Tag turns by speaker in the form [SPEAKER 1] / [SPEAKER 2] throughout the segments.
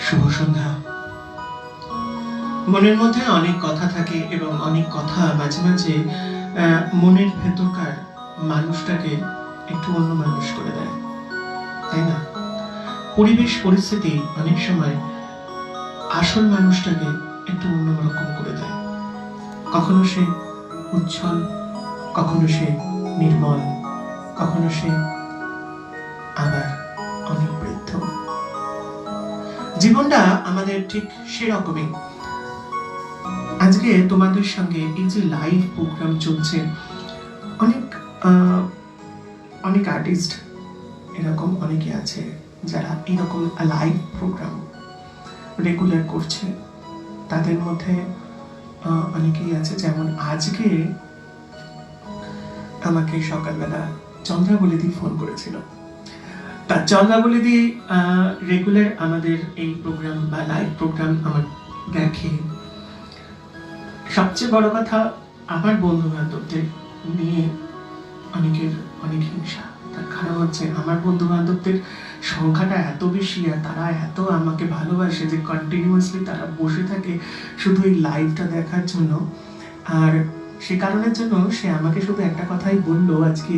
[SPEAKER 1] শুভ সন্ধ্যা। মনের মধ্যে অনেক কথা থাকে এবং অনেক কথা মাঝে মাঝে মনের ভেতরকার মানুষটাকে একটু অন্য মানুষ করে দেয়, তাই না? পরিবেশ পরিস্থিতি অনেক সময় আসল মানুষটাকে একটু অন্যরকম করে দেয়। কখনো সে উজ্জ্বল, কখনো সে নির্মল, কখনো সে আবার অনেক বৃদ্ধ। জীবনটা আমাদের ঠিক সেরকমই। আজকে তোমাদের সঙ্গে এই যে লাইভ প্রোগ্রাম চলছে, অনেক আর্টিস্ট এরকম অনেকে আছে যারা এরকম লাইভ প্রোগ্রাম রেগুলার করছে। তাদের মধ্যে অনেকেই আছে, যেমন আজকে আমাকে সকালবেলা চন্দ্রাবলীদি ফোন করেছিল। তার চন্দ্রাবলীদি রেগুলার আমাদের এই প্রোগ্রাম বা লাইভ প্রোগ্রাম আমার দেখে। সবচেয়ে বড় কথা, আমার বন্ধু বান্ধবদের নিয়ে অনেকের অনেক হিংসা। তার কারণ হচ্ছে আমার বন্ধু বান্ধবদের সংখ্যাটা এত বেশি আর তারা এত আমাকে ভালোবাসে যে কন্টিনিউয়াসলি তারা বসে থাকে শুধু এই লাইভটা দেখার জন্য। আর সে কারণের জন্য সে আমাকে শুধু একটা কথাই বললো আজকে,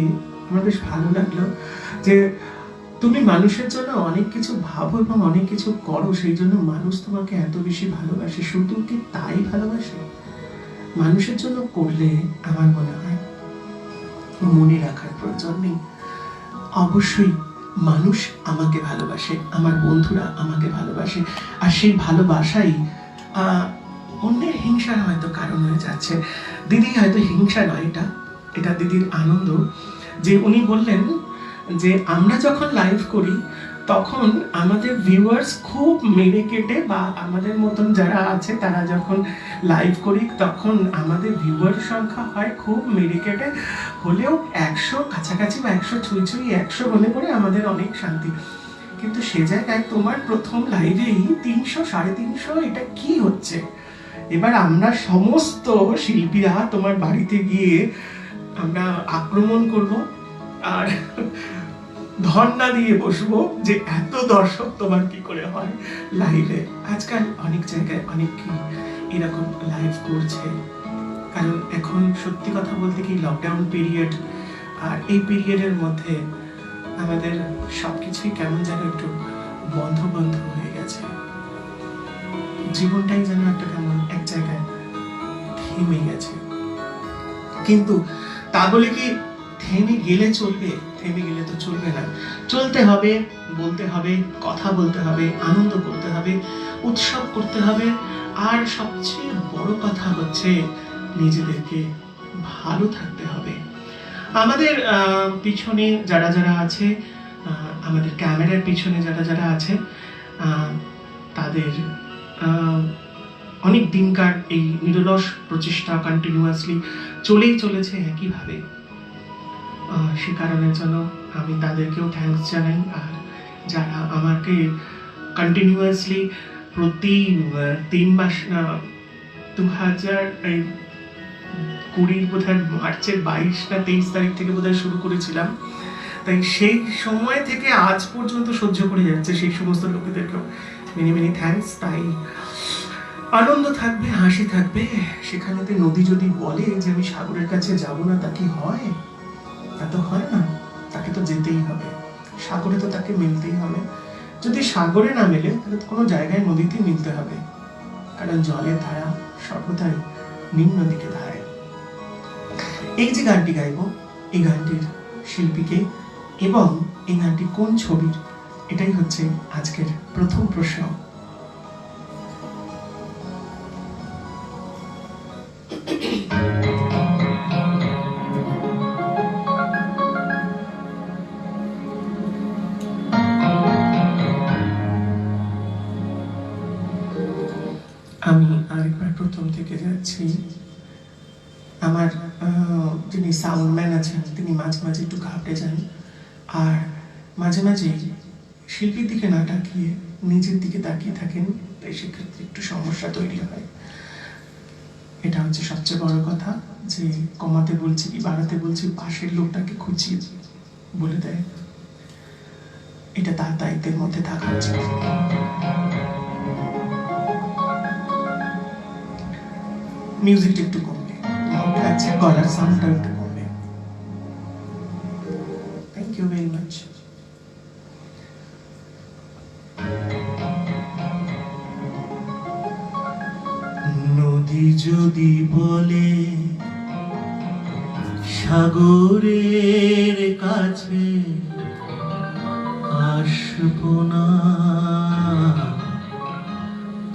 [SPEAKER 1] আমার বেশ ভালো লাগলো, যে তুমি মানুষের জন্য অনেক কিছু ভাবো এবং অনেক কিছু করো, সেই জন্য মানুষ তোমাকে এত বেশি ভালোবাসে। শুধু কি তাই ভালোবাসে? মানুষের জন্য করলে আমার মনে হয় মনে রাখার প্রয়োজন নেই, অবশ্যই মানুষ আমাকে ভালোবাসে, আমার বন্ধুরা আমাকে ভালোবাসে, আর সেই ভালোবাসাই অন্যের হিংসার হয়তো কারণ হয়ে যাচ্ছে। দিদি হয়তো হিংসা নয়, এটা দিদির আনন্দ যে উনি বললেন যে আমরা যখন লাইভ করি তখন আমাদের ভিউয়ার্স খুব মেরে কেটে, বা আমাদের মতন যারা আছে তারা যখন লাইভ করি তখন আমাদের ভিউয়ার সংখ্যা হয় খুব মেরে কেটে, হলেও 100 কাছাকাছি বা 100 ছুঁই 100 হলে পরে আমাদের অনেক শান্তি। কিন্তু সে জায়গায় তোমার প্রথম লাইভেই 300 350, এটা কি হচ্ছে? এবার আমরা সমস্ত শিল্পীরা তোমার বাড়িতে গিয়ে আমরা আক্রমণ করব আর ধর্ণা দিয়ে বসবো যে এত দর্শক তোমার কি করে হয় লাইভে। আজকাল অনেক জায়গায় অনেকে এরকম লাইভ করছে, কারণ এখন সত্যি কথা বলতে কি লকডাউন পিরিয়ড, আর এই পিরিয়ডের মধ্যে আমাদের সবকিছুই কেমন যেন একটু বন্ধ বন্ধ হয়ে গেছে। জীবনটাই যেন একটা কেমন এক জায়গায় থেমে গেছে। কিন্তু তা বলে কি থেমে গেলে চলবে? থেমে গেলে তো চলবে না, চলতে হবে, বলতে হবে, কথা বলতে হবে, আনন্দ করতে হবে, উৎসব করতে হবে, আর সবচেয়ে বড় কথা হচ্ছে নিজেদেরকে ভালো থাকতে হবে। আমাদের পিছনে যারা যারা আছে, আমাদের ক্যামেরার পিছনে যারা যারা আছে, তাদের অনেক দিনকার এই নিরলস প্রচেষ্টা কন্টিনিউয়াসলি চলেই চলেছে একইভাবে। সে কারণের জন্য আমি তাদেরকেও থ্যাঙ্কস জানাই। আর যারা আমাকে কন্টিনিউয়াসলি প্রতি 3 মাস, 2020 বোধহয় মার্চের 22 না 23 তারিখ থেকে বোধহয় শুরু করেছিলাম, তাই সেই সময় থেকে আজ পর্যন্ত সহ্য করে যাচ্ছে সেই সমস্ত লোকেদেরকেও মেনি মেনি থ্যাঙ্কস। তাই আনন্দ থাকবে, হাসি থাকবে। সেখানেতে নদী যদি বলে যে আমি সাগরের কাছে যাব না, তা কি হয়? তা তো হয় না, তাকে তো যেতেই হবে, সাগরে তো তাকে মিলতেই হবে। যদি সাগরে না মেলে তাহলে কোনো জায়গায় নদীতে মিলতে হবে, কারণ জলের ধারা সর্বদাই নিম্ন দিকে ধারে। এই যে গানটি গাইব, এই গানটির শিল্পীকে এবং এই গানটি কোন ছবির, এটাই হচ্ছে আজকের প্রথম প্রশ্ন। আমি আরেকবার প্রথম থেকে যাচ্ছি। আমার যিনি সাউন্ডম্যান আছেন তিনি মাঝে মাঝে একটু ঘাবড়ে যান, আর মাঝে মাঝে শিল্পীর দিকে না তাকিয়ে নিজের দিকে তাকিয়ে থাকেন, তাই সেক্ষেত্রে একটু সমস্যা তৈরি হয়। এটা হচ্ছে সবচেয়ে বড় কথা, যে কমাতে বলছি কি বাড়াতে বলছি পাশের লোকটাকে খুঁজিয়ে বলে দেয়, এটা তার দায়িত্বের মধ্যে থাকা উচিত। মিউজিকটা একটু কমবে, হবে আছে গলার সাউন্ডটা একটু কমবে। Thank you very much. নদী যদি বলে সাগরের কাছে আসবো না,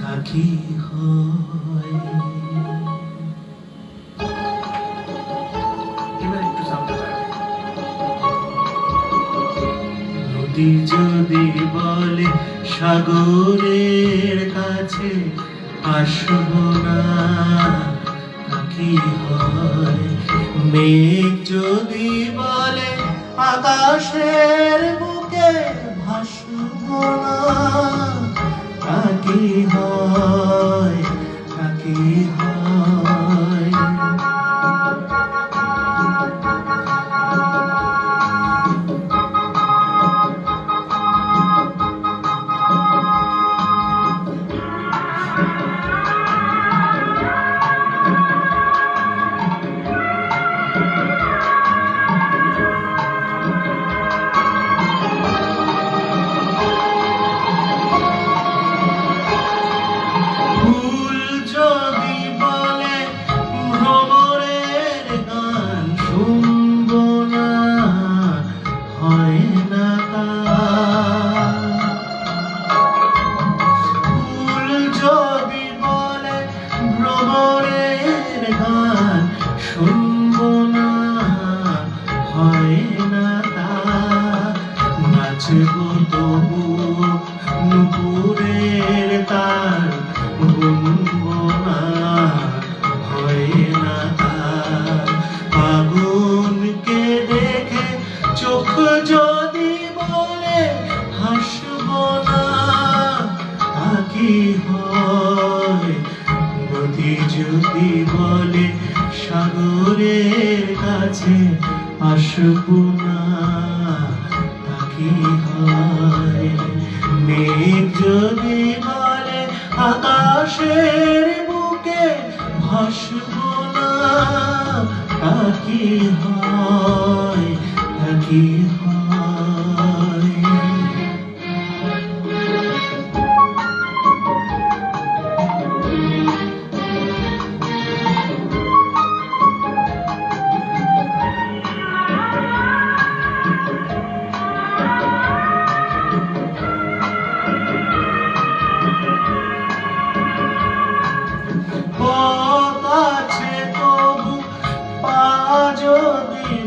[SPEAKER 1] তা কি হয়? এবার একটু সাউন্ড বাড়াবে। নদী যদি বলে সাগরের কাছে আসবো না, তা কি হয়? মেঘ যদি বলে আকাশের বুকে ভাসবো না, তা কি হয়? তা কি হয়? নুপুরের তার গুনবো না, হয় না তার। আগুনকে দেখে চোখ যদি বলে হাসবো না, তা কি হয়? নদী যদি বলে সাগরের কাছে আসবো না, তা কি হয়? মেঘ যদি বলে আকাশের বুকে ভাসবো না, তা কি হয়? তা কি হয়?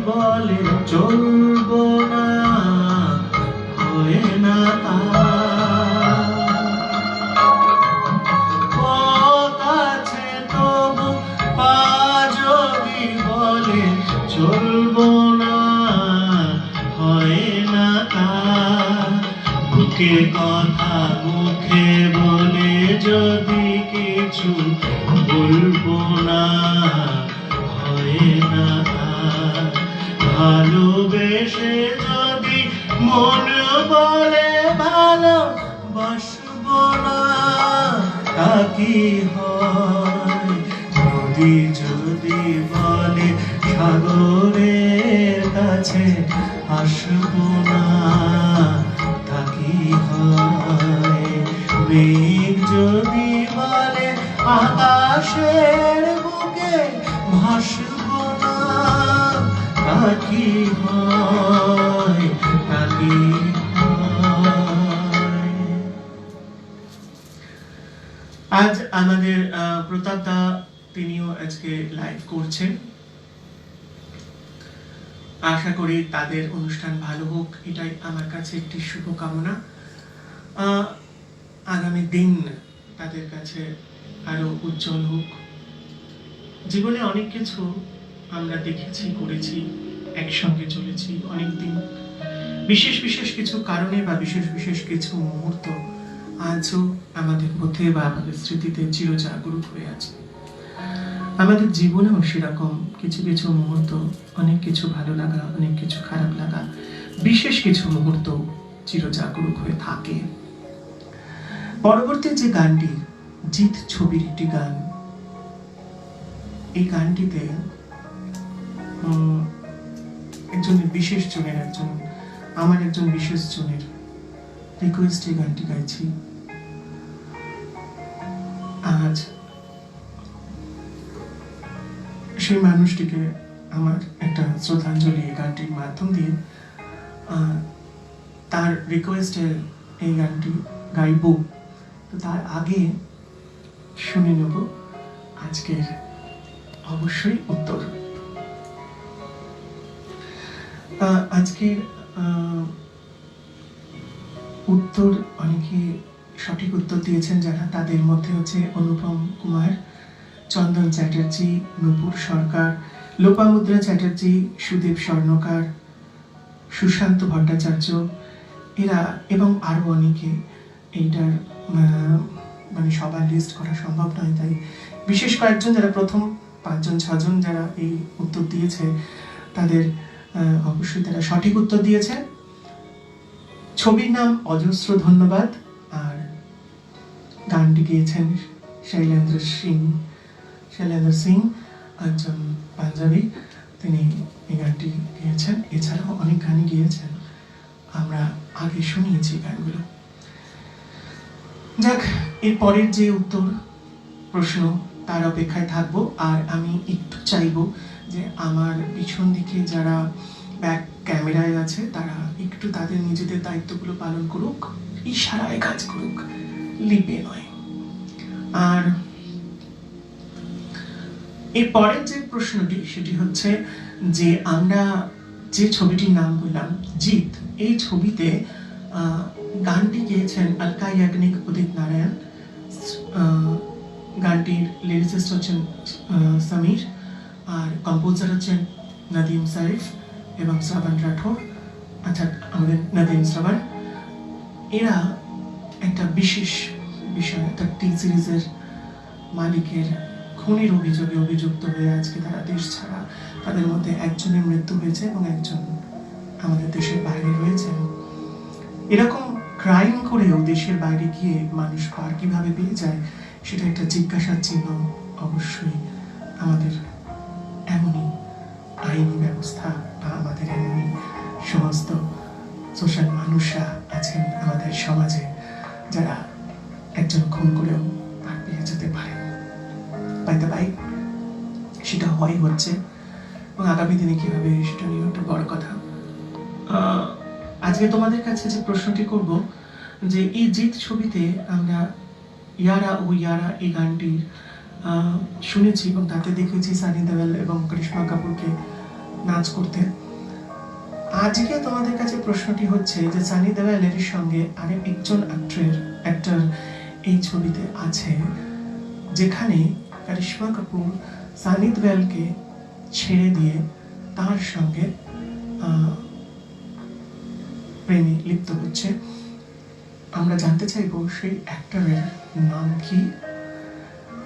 [SPEAKER 1] বলে চলবো না, হয় না পথ আছে তবু পা যদি বলে চলবো না, হয় না বুকে কথা মুখে বলে যদি কিছু বলবো না, হয় না ভালোবেসে যদি মন বলে ভালোবাসবো না, তা কি হয়? নদী যদি বলে সাগরের কাছে আসবো না, তা কি হয়? মেঘ যদি বলে আকাশের বুকে ভাসবো না, তা কি হয়? তা কি হয়? আজ আমাদের প্রতাপ দা তিনিও আজকে লাইভ করছেন। আশা করি তাদের অনুষ্ঠান ভালো হোক, এটাই আমার কাছে একটি শুভকামনা। আগামী দিন তাদের কাছে আরো উজ্জ্বল হোক। জীবনে অনেক কিছু আমরা দেখেছি, করেছি, একসঙ্গে চলেছি অনেকদিন। বিশেষ বিশেষ কিছু কারণে বা বিশেষ বিশেষ কিছু মুহূর্ত আজও আমাদের মধ্যে বা আমাদের স্মৃতিতে চিরজাগরুক হয়ে আছে। আমাদের জীবনেও সেরকম কিছু কিছু মুহূর্ত, অনেক কিছু ভালো লাগা, অনেক কিছু খারাপ লাগা, বিশেষ কিছু মুহূর্ত চিরজাগরুক হয়ে থাকে। পরবর্তী যে গানটি জিত ছবির একটি গান, এই গানটিতে একজন বিশেষ জনের আমার একজন বিশেষ জনের রিকোয়েস্টে গানটি গাইছি। আজ সেই মানুষটিকে আমার একটা শ্রদ্ধাঞ্জলি এই গানটির মাধ্যম দিয়ে তার রিকোয়েস্টে এই গানটি গাইব। তো তার আগে শুনে নেব আজকের অবশ্যই উত্তর। আজকের উত্তর অনেকে সঠিক উত্তর দিয়েছেন যারা, তাদের মধ্যে হচ্ছে অনুপম কুমার, চন্দন চ্যাটার্জি, নূপুর সরকার, লোপামুদ্রা চ্যাটার্জি, সুদীপ স্বর্ণকার, সুশান্ত ভট্টাচার্য, এরা এবং আরো অনেকে। এইটার মানে সবার লিস্ট করা সম্ভব নয়, তাই বিশেষ কয়েকজন যারা প্রথম 5-6জন যারা এই উত্তর দিয়েছে তাদের অবশ্যই তারা সঠিক উত্তর দিয়েছে। ছবির নাম অজস্র ধন্যবাদ, আর গানটি গেয়েছেন শৈলেন্দ্র সিং, একজন পাঞ্জাবি, তিনি এই গানটি গেয়েছেন। এছাড়াও অনেক গানই গিয়েছেন, আমরা আগে শুনিয়েছি গানগুলো। যাক, এর পরের যে উত্তর প্রশ্ন তার অপেক্ষায় থাকবো। আর আমি একটু চাইবো যে আমার পিছন দিকে যারা ব্যাক ক্যামেরায় আছে তারা একটু তাদের নিজেদের দায়িত্বগুলো পালন করুক, ইশারায় কাজ করুক, লিপে নয়। আর এর পরের যে প্রশ্নটি সেটি হচ্ছে যে আমরা যে ছবিটির নাম বললাম জিত, এই ছবিতে গানটি গেয়েছেন আলকা ইয়াগনিক, উদিত নারায়ণ। গানটির লিরিসিস্ট হচ্ছেন সমীর, আর কম্পোজার হচ্ছেন নদীম সারিফ এবং শ্রবণ রাঠোর, অর্থাৎ আমাদের নদীম শ্রবণ। এরা একটা বিশেষ বিষয়, অর্থাৎ টি সিরিজের মালিকের খুনের অভিযোগে অভিযুক্ত হয়ে আজকে তারা দেশ ছাড়া। তাদের মধ্যে একজনের মৃত্যু হয়েছে এবং একজন আমাদের দেশের বাইরে রয়েছে। এরকম ক্রাইম করেও দেশের বাইরে গিয়ে মানুষ পার কিভাবে পেয়ে যায় সেটা একটা জিজ্ঞাসার চিহ্ন। অবশ্যই আমাদের এমনই আইনি ব্যবস্থা বা আমাদের এমনই সমস্ত সোশ্যাল মানুষরা আছেন আমাদের সমাজে যারা একজন খুন করেও পার পেয়ে যেতে পারেন। পাই সেটা হচ্ছে এবং আগামী দিনে কিভাবে সেটা নিয়ে একটা বড় কথা। আজকে তোমাদের কাছে যে প্রশ্নটি করব যে এই জিত ছবিতে আমরা ইয়ারা ও ইয়ারা এই গানটি শুনেছি এবং তাতে দেখেছি সানি দেওয়াল এবং করিশ্মা কাপুরকে নাচ করতে। আজকে তোমাদের কাছে প্রশ্নটি হচ্ছে যে সানি দেওয়ালের সঙ্গে আরেক একজন অ্যাক্টর এই ছবিতে আছে, যেখানে করিশ্মা কাপুর সানি দেওয়ালকে ছেড়ে দিয়ে তার সঙ্গে প্রেমে লিপ্ত হচ্ছে। আমরা জানতে চাইবো সেই অ্যাক্টরের নাম কি,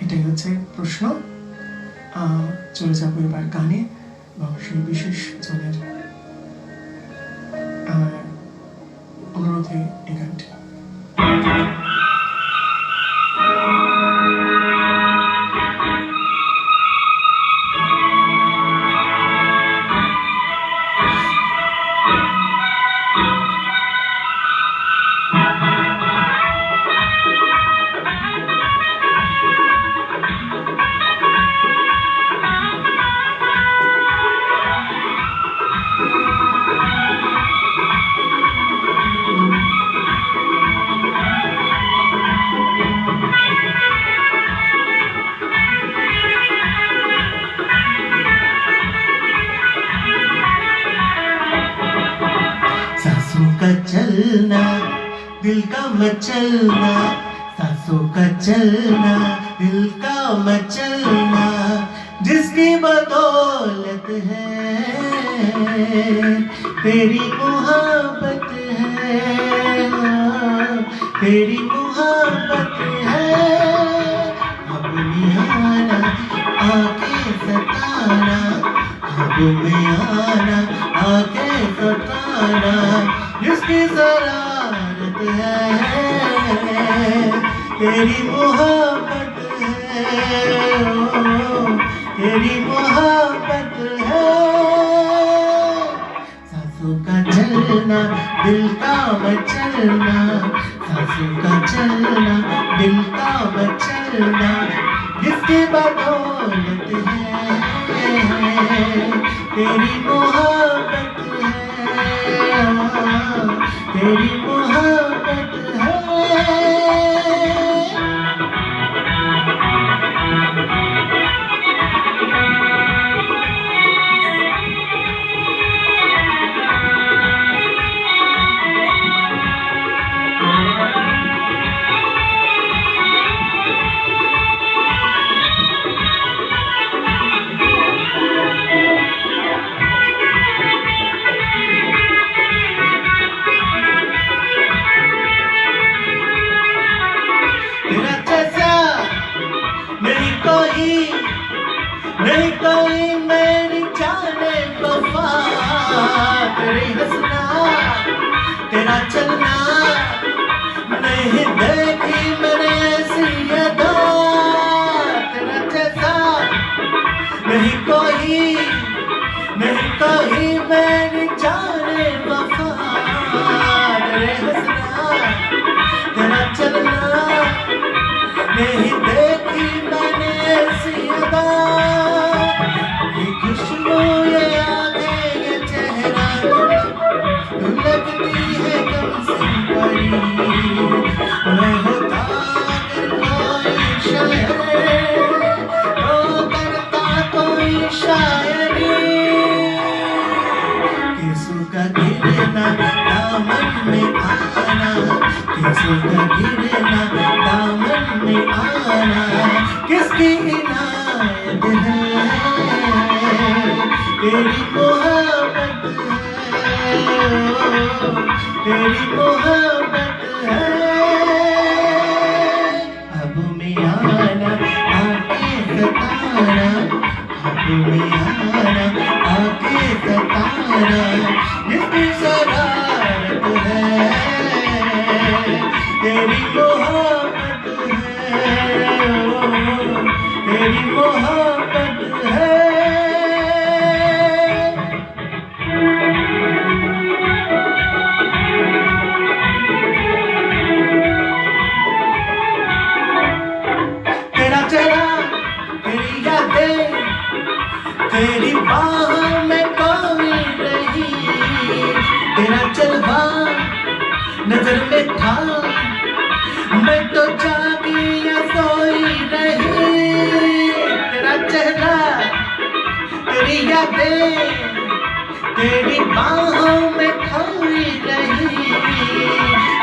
[SPEAKER 1] এটাই হচ্ছে প্রশ্ন। চলে যাবো এবার গানে এবং সেই বিশেষ জনের অনুরোধে এই গানটি। चलना दिल का मचलना, सांसों का चलना दिल का मचलना, जिसकी बदौलत है तेरी मोहब्बत है, तेरी मोहब्बत है। अब निहाना आके सताना, अब में आना आके सताना, जिसकी शरारत है तेरी मोहब्बत है, तेरी मोहब्बत है। सांसों का चलना दिल का मचलना, सांसों का चलना दिल का मचलना, जिसकी बदौलत है तेरी मोहब्बत है, तेरी मोहब्बत है। तेरा जैसा नहीं कोई, नहीं कोई मेरी जाने वफा, तेरी हंसना तेरा चलना नहीं देखी मैंने ऐसी अदा। तेरा जैसा नहीं कोई, नहीं कोई मेरी जाने वफा, तेरे हंसना तेरा चलना नहीं देखी मैंने ऐसी अदा। ये खुशबू ये आँखें ये चेहरा तू लगती है कम से बड़ी। मैं होता अगर कोई शायर तो करता कोई शायरी। केसों का गिरना दामन में आना, केसों का गिरना दामन में आना, किसकी इनायत है तेरी मोहब्बत है, तेरी मोहब्बत है। ख्वाबों में आना आके सताना, ख्वाबों में आना आके सताना, जिसकी शरारत है तेरी मोहब्बत है, तेरी मोहब्बत है। तेरा चेहरा तेरी यादें तेरी बाहों में कोई नहीं, तेरा जलवा नजर में था मैं तो जागी या सोई रही। तेरा चेहरा तेरी यादें तेरी बाहों में खोई रही,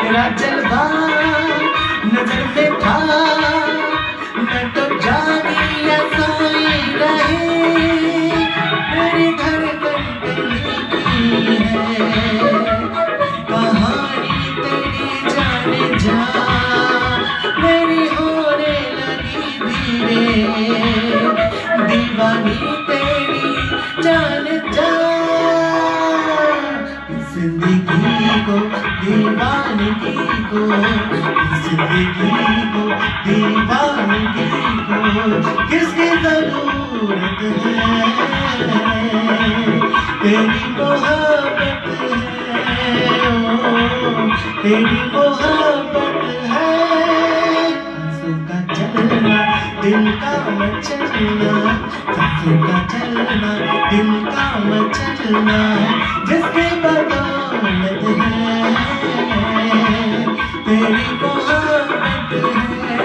[SPEAKER 1] तेरा जलवा नजर में था मैं तो जागी या सोई रही। मेरी धड़कन तेरी की है कहानी तेरी जाने जा, मेरी होने लगी धीरे दीवानी तेरी जान जा। इस जिंदगी को दीवानगी को, इस जिंदगी को दीवानगी को किसकी जरूरत है, तेरी मोहब्बत है, तेरी मोहब्बत है। सांसों का चलना दिल का मचलना, सांसों का चलना दिल का मचलना, जिसकी बदौलत है तेरी मोहब्बत है,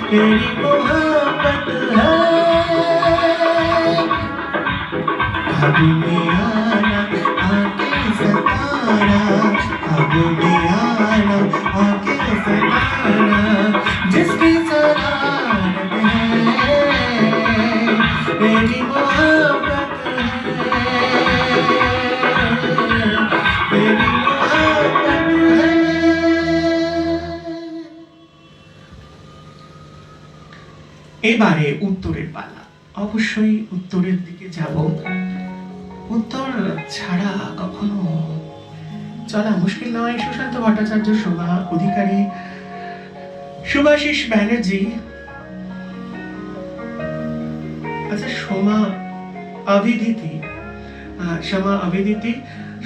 [SPEAKER 1] तेरी मोहब्बत है। ख्वाबों में आना आके सताना, ख्वाबों में आना आके सताना, जिसकी शरारत है तेरी मोहब्बत है, तेरी मोहब्बत है। এবারে উত্তরের পালা। অবশ্যই উত্তরের দিকে যাব। উত্তর ছাড়া কখনো চলা মুশকিল নয়। সুশান্ত ভট্টাচার্য, শোভা অধিকারী, শুভাশিস ব্যানার্জি, আচ্ছা, সোমা অভিদিতি,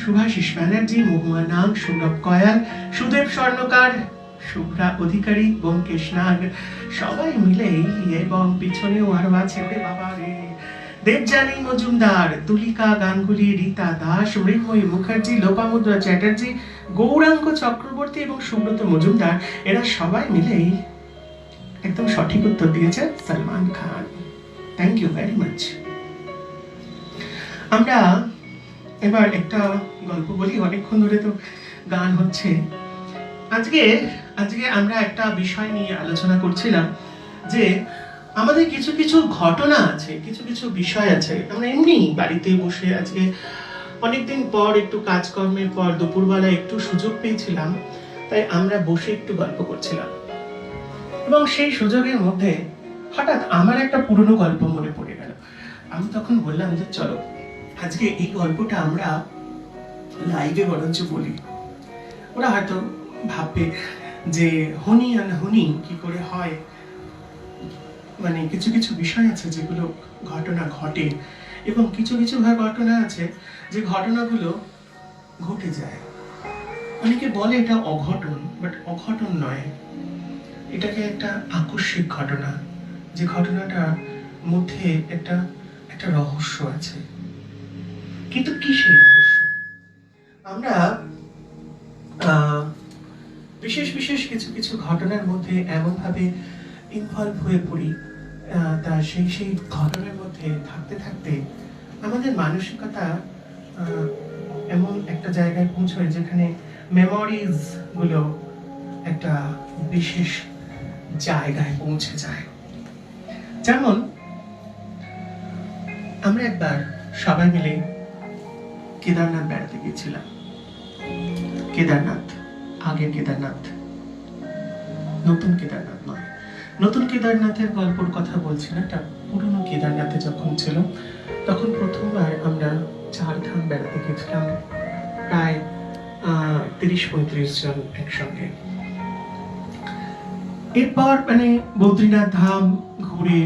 [SPEAKER 1] শুভাশিস ব্যানার্জি, মহুয়া নাগ, সৌরভ কয়াল, সুদেব স্বর্ণকার, শুভ্রা অধিকারী, ব্যোমকেশ নাগ, সবাই মিলেই, এবং পিছনেও আরো আছে, ওরে বাবা রে, দেবযানী মজুমদার, তুলিকা গাঙ্গুলি, রীতা দাস, মৃন্ময়ী মুখার্জি, লোপামুদ্রা চ্যাটার্জি, গৌরাঙ্গ চক্রবর্তী এবং সুব্রত মজুমদার, এরা সবাই মিলেই একদম সঠিক উত্তর দিয়েছে Salman Khan. Thank you very much. আমরা এবার একটা গল্প বলি, অনেকক্ষণ ধরে তো গান হচ্ছে। আজকে আমরা একটা বিষয় নিয়ে আলোচনা করছিলাম যে আমাদের কিছু কিছু ঘটনা আছে, কিছু কিছু বিষয় আছে, আমরা এমনি বাড়িতে বসে আজকে অনেকদিন পর, একটু কাজকর্মের পর দুপুরবেলা একটু সুযোগ পেয়েছিলাম, তাই আমরা বসে একটু গল্প করছিলাম, এবং সেই সুযোগের মধ্যে হঠাৎ আমার একটা পুরনো গল্প মনে পড়ে গেল। আমি তখন বললাম যে চলো আজকে এই গল্পটা আমরা লাইভে বরঞ্চ বলি। ওরা হয়তো ভাববে যে হনি আর হনি কি করে হয়, মানে কিছু কিছু বিষয় আছে যেগুলো ঘটনা ঘটে, এবং কিছু কিছু ঘটনা আছে যে ঘটনাগুলো ঘটে যায়। অনেকে বলে এটা অঘটন, বাট অঘটন নয়, এটাকে একটা আকস্মিক ঘটনা, যে ঘটনাটার মধ্যে একটা একটা রহস্য আছে। কিন্তু কি সেই রহস্য? আমরা বিশেষ বিশেষ কিছু কিছু ঘটনার মধ্যে এমন ভাবে ইনভলভ হয়ে পড়ি, তা সেই ঘটনার মধ্যে থাকতে থাকতে আমাদের মানসিকতা এমন একটা জায়গায় পৌঁছয় যেখানে মেমোরিজ গুলো একটা বিশেষ জায়গায় পৌঁছে যায়। যেমন আমরা একবার সবাই মিলে কেদারনাথ বেড়াতে গিয়েছিলাম। কেদারনাথ, আগের কেদারনাথ, নতুন কেদারনাথ নয়। নতুন কেদারনাথের গল্পর কথা বলছি না, এটা পুরনো কেদারনাথে যখন ছিল তখন প্রথমবার আমরা 4 ধাম বেড়াতে গেছিলাম, প্রায় 30-35 জন একসঙ্গে। এরপর মানে বদ্রীনাথ ধাম ঘুরে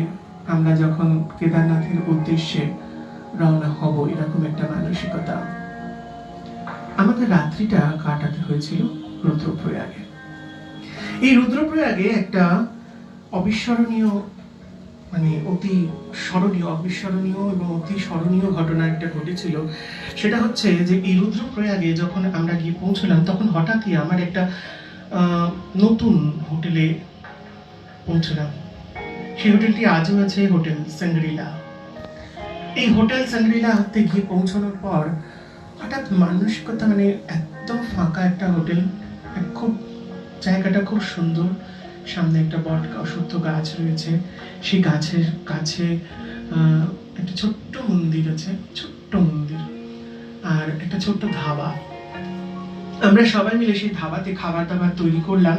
[SPEAKER 1] আমরা যখন কেদারনাথের উদ্দেশ্যে রওনা হব, এরকম একটা মানসিকতা। আমাদের রাত্রিটা কাটাতে হয়েছিল রুদ্রপ্রয়াগে। এই রুদ্রপ্রয়াগে একটা অবিস্মরণীয়, মানে অতি স্মরণীয়, অবিস্মরণীয় এবং অতি স্মরণীয় ঘটনা একটা ঘটেছিল। সেটা হচ্ছে যে এই রুদ্রপ্রয়াগে যখন আমরা গিয়ে পৌঁছলাম, তখন হঠাৎই আমার একটা নতুন হোটেলে পৌঁছলাম। সেই হোটেলটি আজও আছে, হোটেল সাংগ্রিলা। এই হোটেল সাংগ্রিলা হতে গিয়ে পৌঁছানোর পর হঠাৎ মানসিকতা, মানে একদম ফাঁকা একটা হোটেল, খুব জায়গাটা খুব সুন্দর, সামনে একটা বট অশ্বত্থ গাছ রয়েছে, সেই গাছের কাছে একটা ছোট্ট মন্দির আছে, ছোট্ট মন্দির, আর একটা ছোট্ট ধাবা। আমরা সবাই মিলে সেই ধাবাতে খাবার দাবার তৈরি করলাম।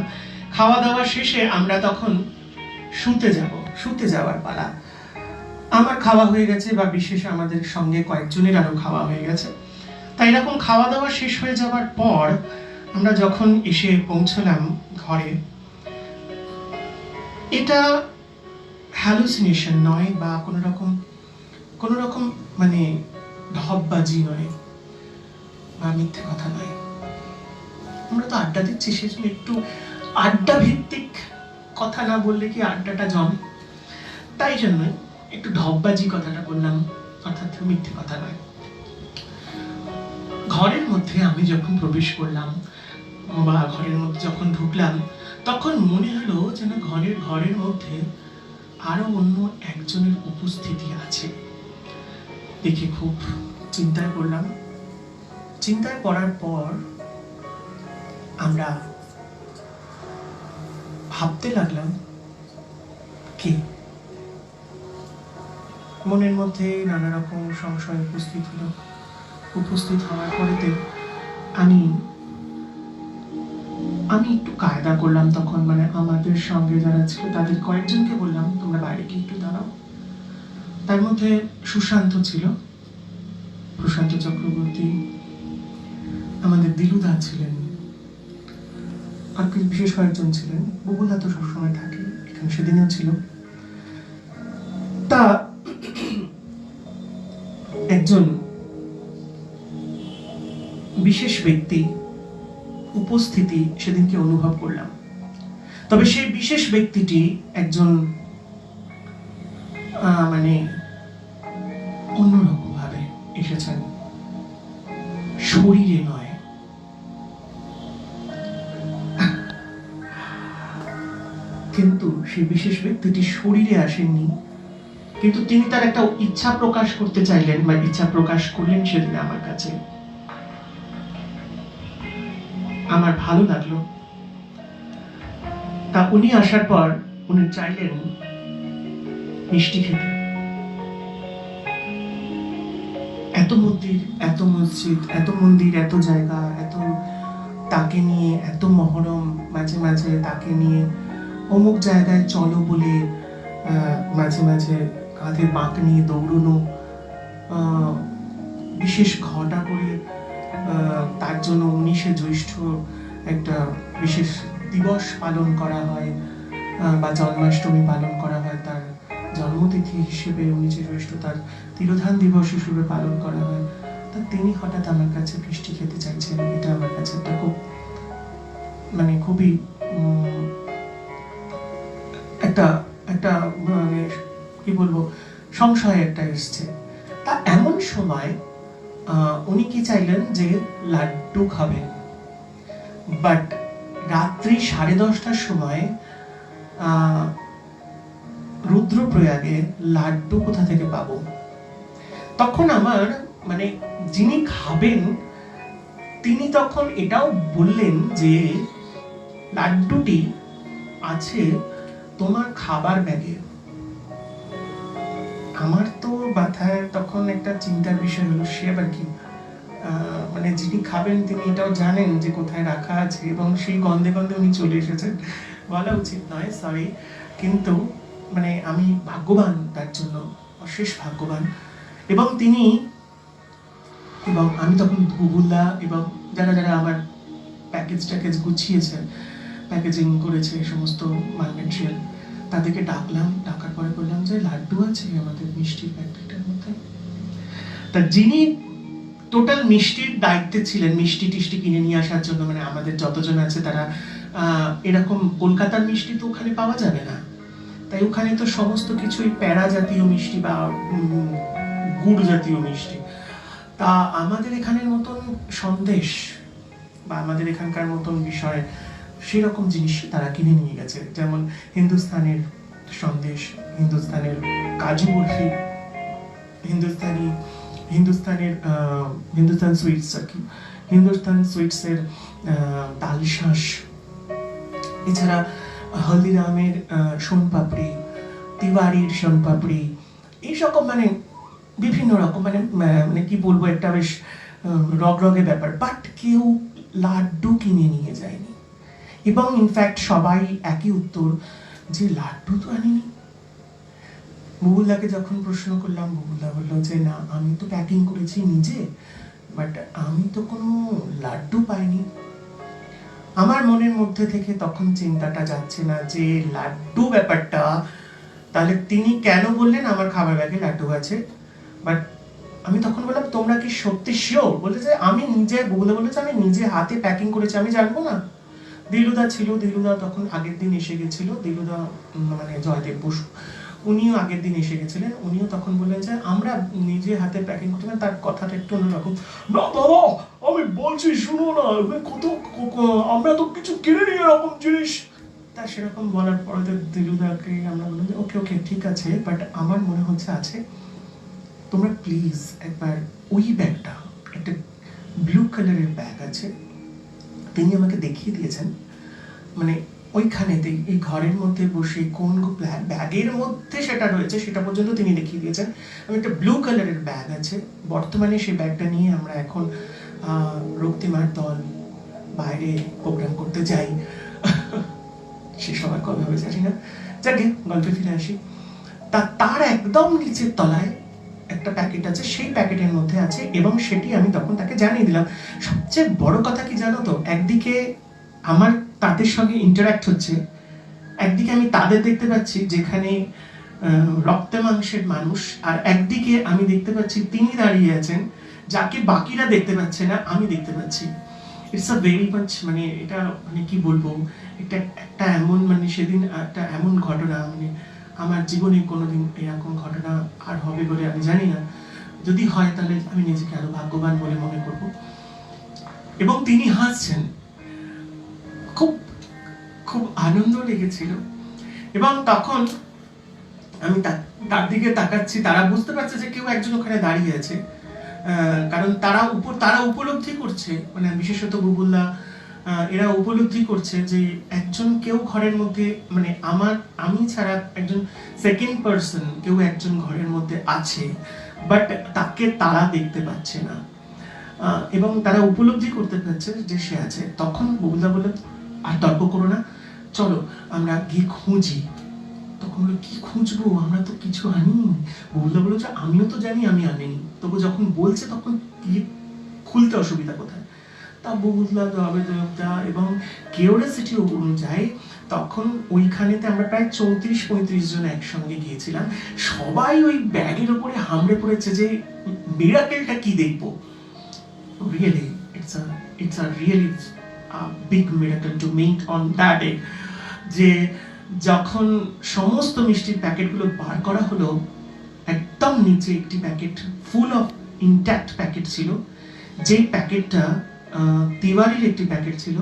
[SPEAKER 1] খাওয়া দাওয়া শেষে আমরা তখন শুতে যাওয়ার পালা। আমার খাওয়া হয়ে গেছে, বা বিশেষ আমাদের সঙ্গে কয়েকজনের আরো খাওয়া হয়ে গেছে। তাই এরকম খাওয়া দাওয়া শেষ হয়ে যাওয়ার পর আমরা যখন এসে পৌঁছলাম ঘরে, এটা হ্যালুসিনেশন নয় বা কোনো রকম মানে ঢপবাজি নয় বা মিথ্যে কথা নয়। আমরা তো আড্ডা দিচ্ছি, সেজন্য একটু আড্ডা ভিত্তিক কথা না বললে কি আড্ডাটা জমে, তাই জন্য একটু ঢপবাজি কথাটা বললাম, অর্থাৎ মিথ্যে কথা নয়। ঘরের মধ্যে আমি যখন প্রবেশ করলাম বা ঘরের মধ্যে যখন ঢুকলাম, তখন মনে হলো যেন ঘরের মধ্যে আরো অন্য একজনের উপস্থিতি আছে। দেখে খুব চিন্তায় পড়লাম। চিন্তায় পড়ার পর আমরা ভাবতে লাগলাম কে। মনের মধ্যে নানা রকম সংশয় উপস্থিত হলো। উপস্থিত হওয়ার পরেতে আমি একটু কায়দা করলাম তখন, মানে আমাদের সঙ্গে যারা ছিল তাদের কয়েকজনকে বললাম তোমরা বাইরে কি একটু দাঁড়াও। তার মধ্যে সুশান্ত ছিল, প্রশান্ত চক্রবর্তী, আমাদের দিলুদা ছিলেন, আর বিশেষ কয়েকজন ছিলেন। বুবুলদা তো সবসময় থাকে এখানে, সেদিনেও ছিল। তা একজন বিশেষ ব্যক্তি উপস্থিতি সেদিনকে অনুভব করলাম। তবে সেই বিশেষ ব্যক্তিটি একজন মানে অন্যরকম ভাবে এসেছেন, শরীরে নয়। কিন্তু সেই বিশেষ ব্যক্তিটি শরীরে আসেননি, কিন্তু তিনি তার একটা ইচ্ছা প্রকাশ করতে চাইলেন বা ইচ্ছা প্রকাশ করলেন সেদিন আমার কাছে। আমার ভালো লাগলো। তা উনি আসার পর উনি চাইলেন মিষ্টি খেতে। এত মন্দির, এত মসজিদ, এত মন্দির, এত জায়গা, এত তাকে নিয়ে, এত মহরম, মাঝে মাঝে তাকে নিয়ে অমুক জায়গায় চলো বলে মাঝে মাঝে কাঁধে বাঁক নিয়ে দৌড়নো, বিশেষ ঘটা করে তার জন্য 19শে জ্যৈষ্ঠ একটা বিশেষ দিবস পালন করা হয় বা জন্মাষ্টমী পালন করা হয়, তার জন্মতিথি হিসেবে 19শে জ্যৈষ্ঠ তার তিরোধান দিবস হিসেবে পালন করা হয়। তা তিনি হঠাৎ আমার কাছে মিষ্টি খেতে চাইছেন। এটা আমার কাছে একটা খুব মানে খুবই একটা একটা মানে কি বলবো, সংশয় একটা এসছে। তা এমন সময় উনি কি চাইলেন যে লাড্ডু খাবেন, বাট রাত্রি 10:30টার সময় রুদ্রপ্রয়াগে লাড্ডু কোথা থেকে পাবো? তখন আমার মানে যিনি খাবেন তিনি তখন এটাও বললেন যে লাড্ডুটি আছে তোমার খাবার ব্যাগে। আমার তো মাথায় তখন একটা চিন্তার বিষয় হলো, সে আবার কি, মানে যিনি খাবেন তিনি এটাও জানেন যে কোথায় রাখা আছে, এবং সেই গন্ধে গন্ধে উনি চলে এসেছেন। বলা উচিত নয়, সরি, কিন্তু মানে আমি ভাগ্যবান, তার জন্য অশেষ ভাগ্যবান। এবং তিনি এবং আমি তখন গুগলদা এবং যারা যারা আমার প্যাকেজ গুছিয়েছেন, প্যাকেজিং করেছে সমস্ত মাল মেটেরিয়াল, তাদেরকে ডাকলাম। ডাকার পরে বললাম যে লাড্ডু আছে আমাদের মিষ্টির প্যাকেটটার মধ্যে। তা যিনি টোটাল মিষ্টির দায়িত্বে ছিলেন, মিষ্টি টিষ্টি কিনে নিয়ে আসার জন্য, মানে আমাদের যতজন আছে তারা এরকম কলকাতার মিষ্টি তো ওখানে পাওয়া যাবে না, তাই ওখানে তো সমস্ত কিছুই প্যারা জাতীয় মিষ্টি বা গুড় জাতীয় মিষ্টি। তা আমাদের এখানের মতন সন্দেশ বা আমাদের এখানকার মতন বিষয় সেরকম জিনিস তারা কিনে নিয়ে গেছে, যেমন হিন্দুস্তানের সন্দেশ, হিন্দুস্তানের কাজু বরফি, হিন্দুস্তান সুইটস আর কি, হিন্দুস্তান সুইটসের তালশাঁস, এছাড়া হলদিরামের সোনপাপড়ি, তিওয়ারির সোনপাপড়ি, এই সকম মানে বিভিন্ন রকম মানে কি বলবো, একটা বেশ রগরগে ব্যাপার। বাট কেউ লাড্ডু কিনে নিয়ে যায়নি, এবং ইনফ্যাক্ট সবাই একই উত্তর যে লাড্ডু তো আনিনি। বুবুল্লাকে যখন প্রশ্ন করলাম, বুবুল্লা বললো যে না, আমি তো প্যাকিং করেছি নিজে, বাট আমি তো কোনো লাড্ডু পাইনি। আমার মনের মধ্যে থেকে তখন চিন্তাটা যাচ্ছে না যে লাড্ডু ব্যাপারটা, তাহলে তিনি কেন বললেন আমার খাবার ব্যাগে লাড্ডু আছে। বাট আমি তখন বললাম তোমরা কি সত্যি শিওর? বলে যে আমি নিজে, বুবুল্লা বলেছে আমি নিজে হাতে প্যাকিং করেছি, আমি জানবো না। দিলুদা ছিল, দিলুদা তখন আগের দিন এসে গেছিল, দিলুদা মানে জয়দেব বসু, উনিও আগের দিন এসে গেছিলেন। উনিও তখন বললেন যে আমরা নিজে হাতে প্যাকিং করতে, তার কথাটা একটু অন্যরকম। না দাদা, আমি বলছি শুনো না, কত আমরা তো কিছু কিনে নিই এরকম জিনিস। তা সেরকম বলার পরে দিলুদাকে আমরা বললাম যে ওকে ওকে ঠিক আছে, বাট আমার মনে হচ্ছে আছে, তোমরা প্লিজ একবার ওই ব্যাগটা, একটা ব্লু কালারের ব্যাগ আছে, তিনি আমাকে দেখিয়ে দিয়েছেন, মানে ওইখানেতে এই ঘরের মধ্যে বসে কোন ব্যাগের মধ্যে সেটা রয়েছে সেটা পর্যন্ত তিনি দেখিয়ে দিয়েছেন। আমি একটা ব্লু কালারের ব্যাগ আছে, বর্তমানে সেই ব্যাগটা নিয়ে আমরা এখন রক্তিমার দল বাইরে প্রোগ্রাম করতে যাই। সে সময় কবে হবে জানি না, যাকে গল্পে ফিরে আসি। তার একদম নিচের তলায় একটা প্যাকেট আছে, সেই প্যাকেটের মধ্যে আছে, এবং সেটি আমি তখন তাকে জানিয়ে দিলাম। সবচেয়ে বড় কথা কি জানো তো, একদিকে আমার তাদের সঙ্গে ইন্টারঅ্যাক্ট হচ্ছে, একদিকে আমি তাদের দেখতে পাচ্ছি যেখানে রক্তে মাংসের মানুষ, আর একদিকে আমি দেখতে পাচ্ছি তিনি দাঁড়িয়ে আছেন যাকে বাকিরা দেখতে পাচ্ছে না, আমি দেখতে পাচ্ছি। ইটস আ ভেরি মাচ, মানে এটা মানে কি বলবো, এটা একটা এমন, মানে সেদিন একটা এমন ঘটনা, মানে আমার জীবনে কোনোদিন এরকম ঘটনা আর হবে বলে আমি জানি না। যদি হয় তাহলে আমি নিজেকে আরো ভাগ্যবান বলে মনে করব। এবং তিনি হাসছেন, খুব খুব আনন্দ লেগেছিল। এবং তখন আমি তার দিকে তাকাচ্ছি, তারা বুঝতে পারছে যে কেউ একজন ওখানে দাঁড়িয়ে আছে, কারণ তারা উপলব্ধি করছে, মানে বিশেষত বুবুল্লাহ এরা উপলব্ধি করছে যে একজন কেউ ঘরের মধ্যে, মানে আমি ছাড়া একজন সেকেন্ড পার্সন কেউ একজন ঘরের মধ্যে আছে, বাট তাকে তারা দেখতে পাচ্ছে না, এবং তারা উপলব্ধি করতে পারছে যে সে আছে। তখন বুবুল্লাহ বললেন, আর তর্ক করো না, চলো আমরা গিয়ে খুঁজি। তখন বললো, কি খুঁজবো, আমরা তো কিছু আনিনি। বুবুল্লাহ বললো যে আমিও তো জানি আমি আনিনি, তবু যখন বলছে তখন খুলতে অসুবিধা কোথায়। তা বুবুল্লাহ দেওয়া এবং কিউরিওসিটি অনুযায়ী তখন ওইখানেতে আমরা প্রায় 34-35 জন একসঙ্গে গিয়েছিলাম। সবাই ওই ব্যাগের উপরে হামড়ে পড়েছে যে মিরাকেলটা কি দেখবো। Really it's a really big miracle to meet on that day. যে যখন সমস্ত মিষ্টির প্যাকেটগুলো বার করা হলো, একদম নিচে একটি packet full of intact packet ছিল। যে প্যাকেটটা তিওয়ারির একটি প্যাকেট ছিল,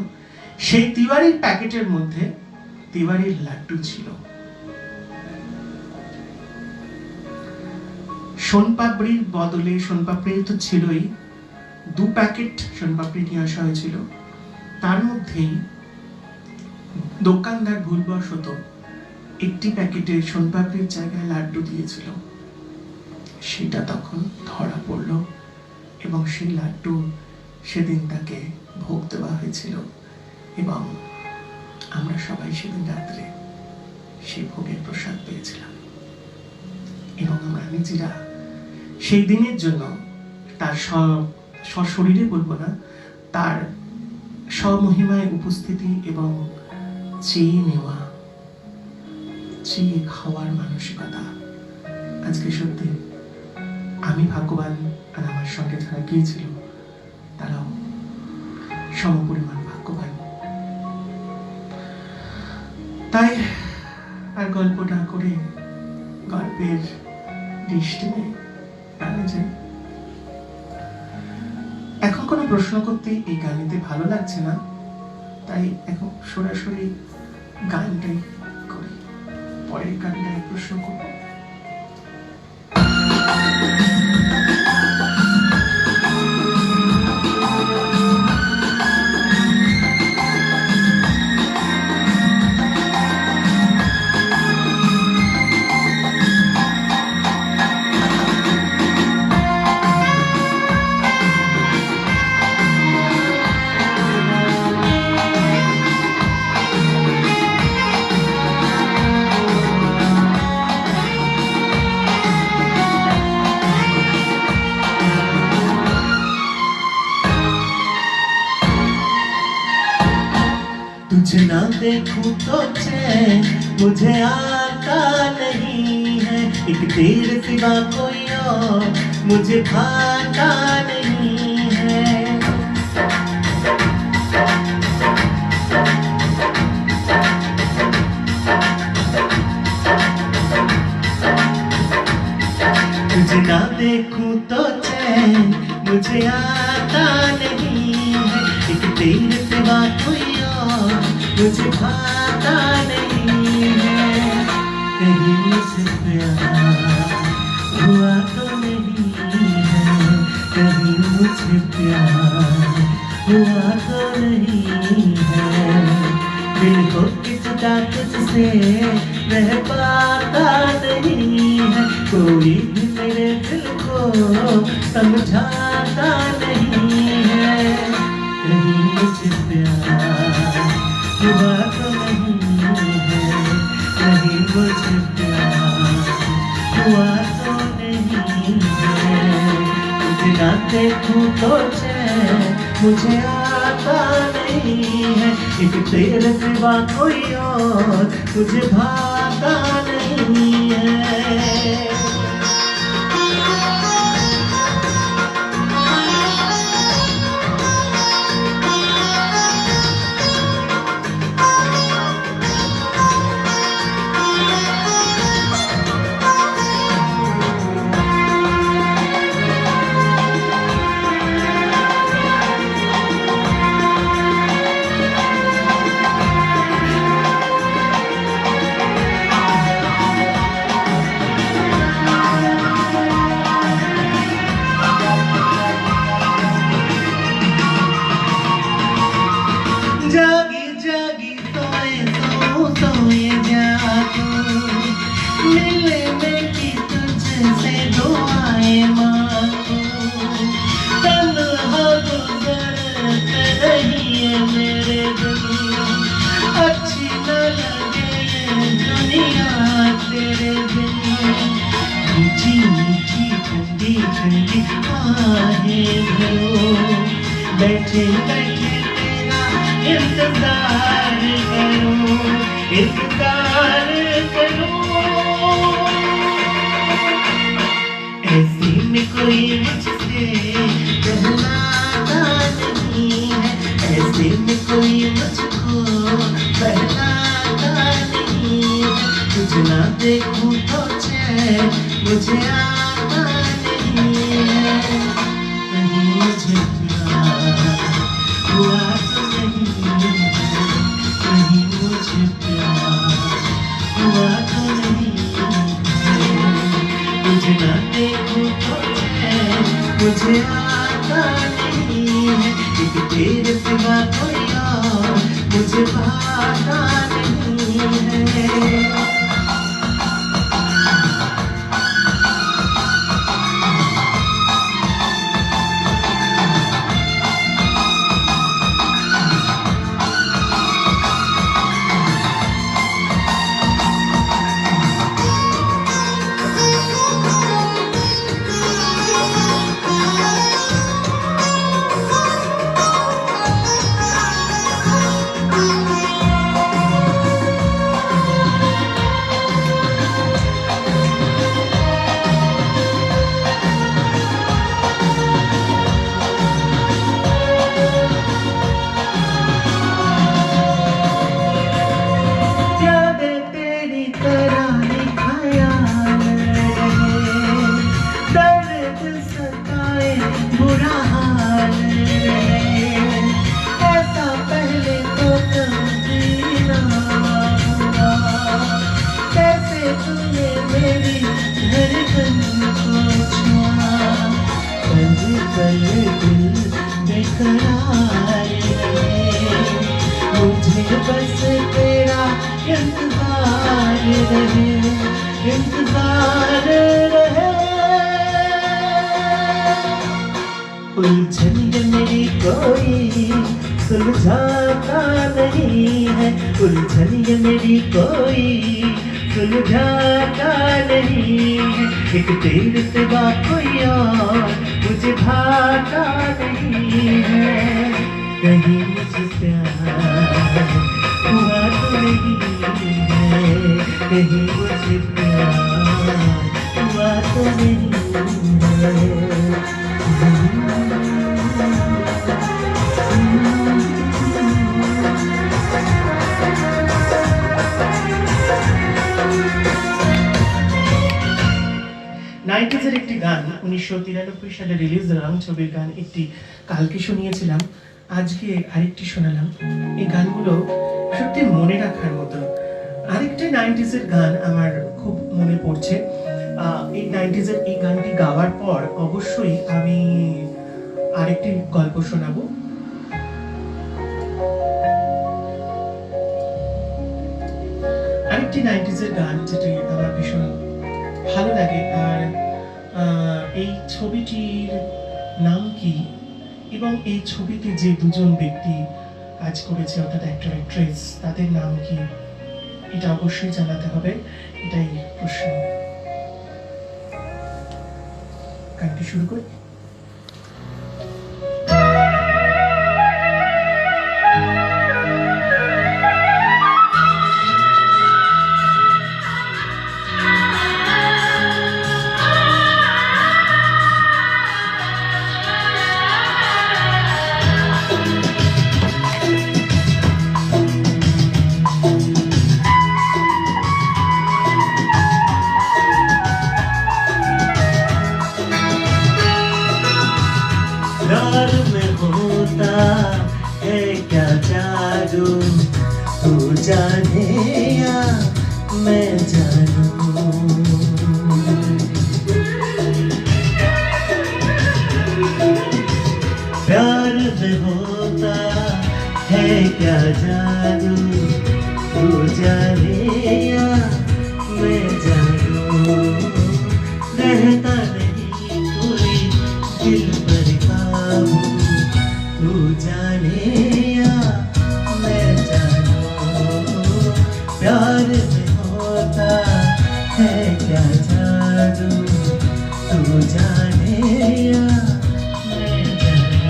[SPEAKER 1] সেই তিওয়ারির প্যাকেটের মধ্যে তিওয়ারির লাড্ডু ছিল। সোনপাপড়ির বদলে, সোনপাপড়ি তো ছিলই, 2 প্যাকেট সোনপাপড়ি নিয়ে আসা হয়েছিল। তার মধ্যেই দোকানদার ভুলবশত একটি প্যাকেটে সোনপাপড়ির জায়গায় লাড্ডু দিয়েছিল। সেটা তখন ধরা পড়ল এবং সেই লাড্ডু সেদিন তাকে ভোগ দেওয়া হয়েছিল, এবং আমরা সবাই সেদিন রাত্রে সেই ভোগের প্রসাদ পেয়েছিলাম। এবং আমরা নিজেরা সেই দিনের জন্য তার সশরীরে বলবো না, তার স্বমহিমায় উপস্থিতি এবং চেয়ে নেওয়া, চেয়ে খাওয়ার মানসিকতা, আজকে সত্যি আমি ভাগ্যবান, আর আমার সঙ্গে যারা গিয়েছিল তারাও সমপরিমাণ ভাগ্যবান। তাই আর গল্প না করে গল্পের দৃষ্টিতে গানে যাই। এখন কোনো প্রশ্ন করতে এই গানেতে ভালো লাগছে না, তাই এখন সরাসরি গানটাই করি, পরের গানটাই প্রশ্ন করব। तुझे ना देखूं तो चैन मुझे आता नहीं है, एक तेरे सिवा कोई और मुझे भाता नहीं है। तुझे ना देखूं तो चैन मुझे आता नहीं है, एक तेरे सिवा कोई मुझे भाता नहीं है। कहीं मुझसे प्यार हुआ तो नहीं है, कहीं मुझे प्यार हुआ तो नहीं है। दिल को किसका तुझसे रह पाता नहीं है, कोई भी मेरे दिल को समझाता नहीं है। कहीं मुझे प्यार हुआ तो नहीं है, कहीं मुझे प्यार हुआ तो नहीं है। तुझे ना देखूं तो चैन मुझे आता नहीं है, एक तेरे सिवा कोई और मुझे भाता नहीं है।
[SPEAKER 2] बैठे बैठे तेरा इंतजार करूं, इंतजार करूं। ऐसे में कोई मुझसे कहलाता नहीं है, ऐसे में कोई मुझको बहलाता नहीं है। तुझे ना देखूं तो चैन मुझे आता नहीं है। कहीं मुझे प्यार हुआ तो नहीं है, कहीं मुझे प्यार हुआ तो नहीं है। तुझे ना देखूं तो चैन मुझे आता नहीं है। एक तेरे सिवा कोई और मुझे भाता नहीं है। मुझे बस तेरा इंतजार रहे, इंतजार रहे। उलझन ये मेरी कोई सुलझाता नहीं है, उलझन ये मेरी कोई सुलझाता नहीं है। एक तेरे सिवा कोई और मुझे भाता नहीं है। कहीं मुझे प्यार हुआ तो नहीं है, कहीं मुझे प्यार हुआ तो नहीं है। 90s একটি গান 1993 সালে রিলিজ রাং ছবির গান একটি কালকে শুনিয়েছিলাম, আজকে আরেকটি শোনালাম। এই গানগুলো সত্যি মনে রাখার মতো। আরেকটা 90s এর গান আমার খুব মনে পড়ছে। এই 90s এর এই গানটি গাওয়ার পর অবশ্যই আমি আরেকটি গল্প শোনাবো। আরেকটি 90s এর গান যেটি আমার ভীষণ ভালো লাগে। আর এই ছবিটির নাম কি এবং এই ছবিতে যে দুজন ব্যক্তি কাজ করেছে অর্থাৎ অ্যাক্টর অ্যাক্ট্রেস তাদের নাম কি এটা অবশ্যই জানাতে হবে, এটাই প্রশ্ন। গানটি শুরু করি। प्यार में होता है क्या जादू, तू जाने या मैं जानूं। प्यार में होता है क्या जादू, तू जाने या मैं जानूं। रहता नहीं कोई दिल पर काबू, तू जाने या मैं जानूं। प्यार में होता है क्या जादू, तू जाने या मैं जानूं।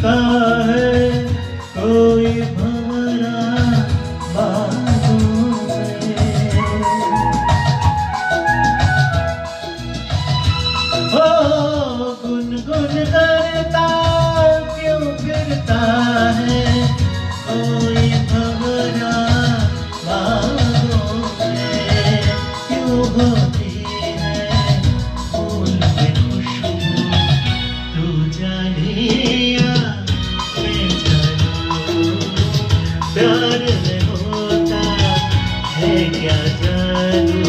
[SPEAKER 2] करता है कोई भंवरा बाहों में। ओ गुनगुन करता क्यों फिरता है कोई भंवरा बाहों में। क्यों होती है फूल में खुशबू तू जाने या मैं जानूं। प्यार में होता है क्या जानू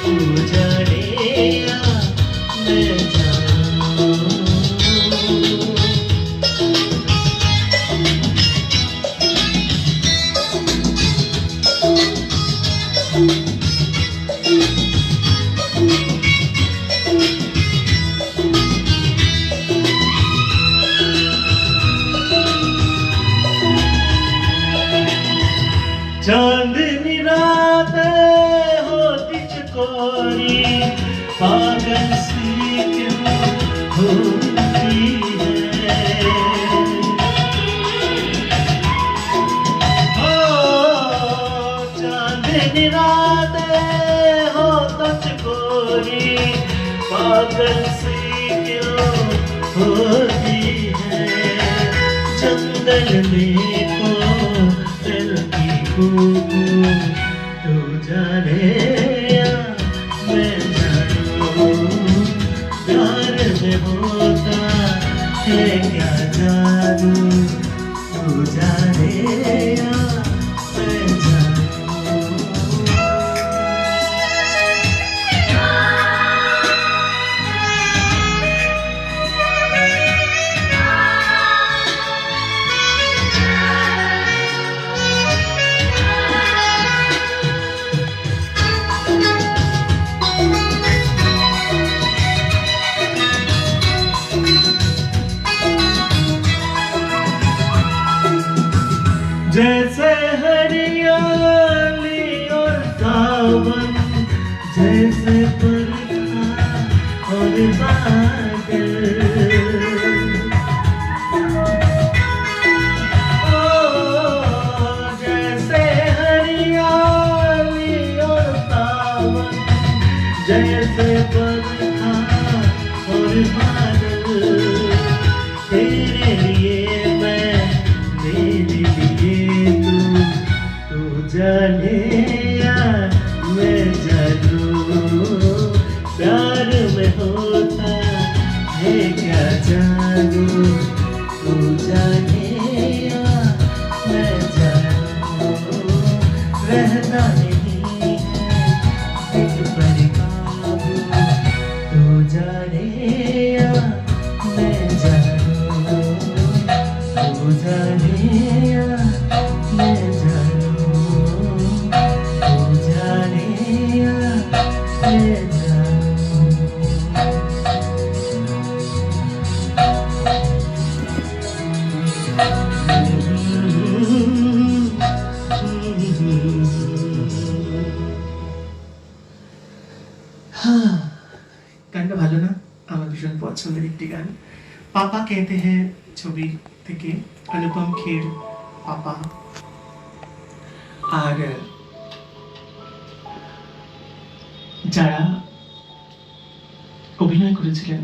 [SPEAKER 2] तू जाने या मैं जानूं। चांदनी रातें होती चकोरी पागल सी क्यों होती है। ओ चांदनी रातें होती चकोरी पागल सी क्यों होती है। जंगल में कोयल की कूकू तू जाने या मैं जानूं। प्यार में होता है क्या जानू तू जाने या मैं जानूं। जैसे हरियाली और सावन जैसे बरखा और बादल। ओ जैसे हरियाली और सावन जैसे बरखा और बादल। तेरे लिए मैं मेरे लिए तू जाने या मैं जानूं। प्यार में होता है क्या जानू तू जाने या मैं जानूं। रहना नहीं है दिल पर काबू तू जाने या मैं जानूं। तू जाने या मैं जानूं। तू जाने या मैं जानूं। গানটা ভালো না? আমার ভীষণ পছন্দের একটি গান। পাপা कहते हैं ছবি থেকে অনুপম খের পাপা। আর যারা অভিনয় করেছিলেন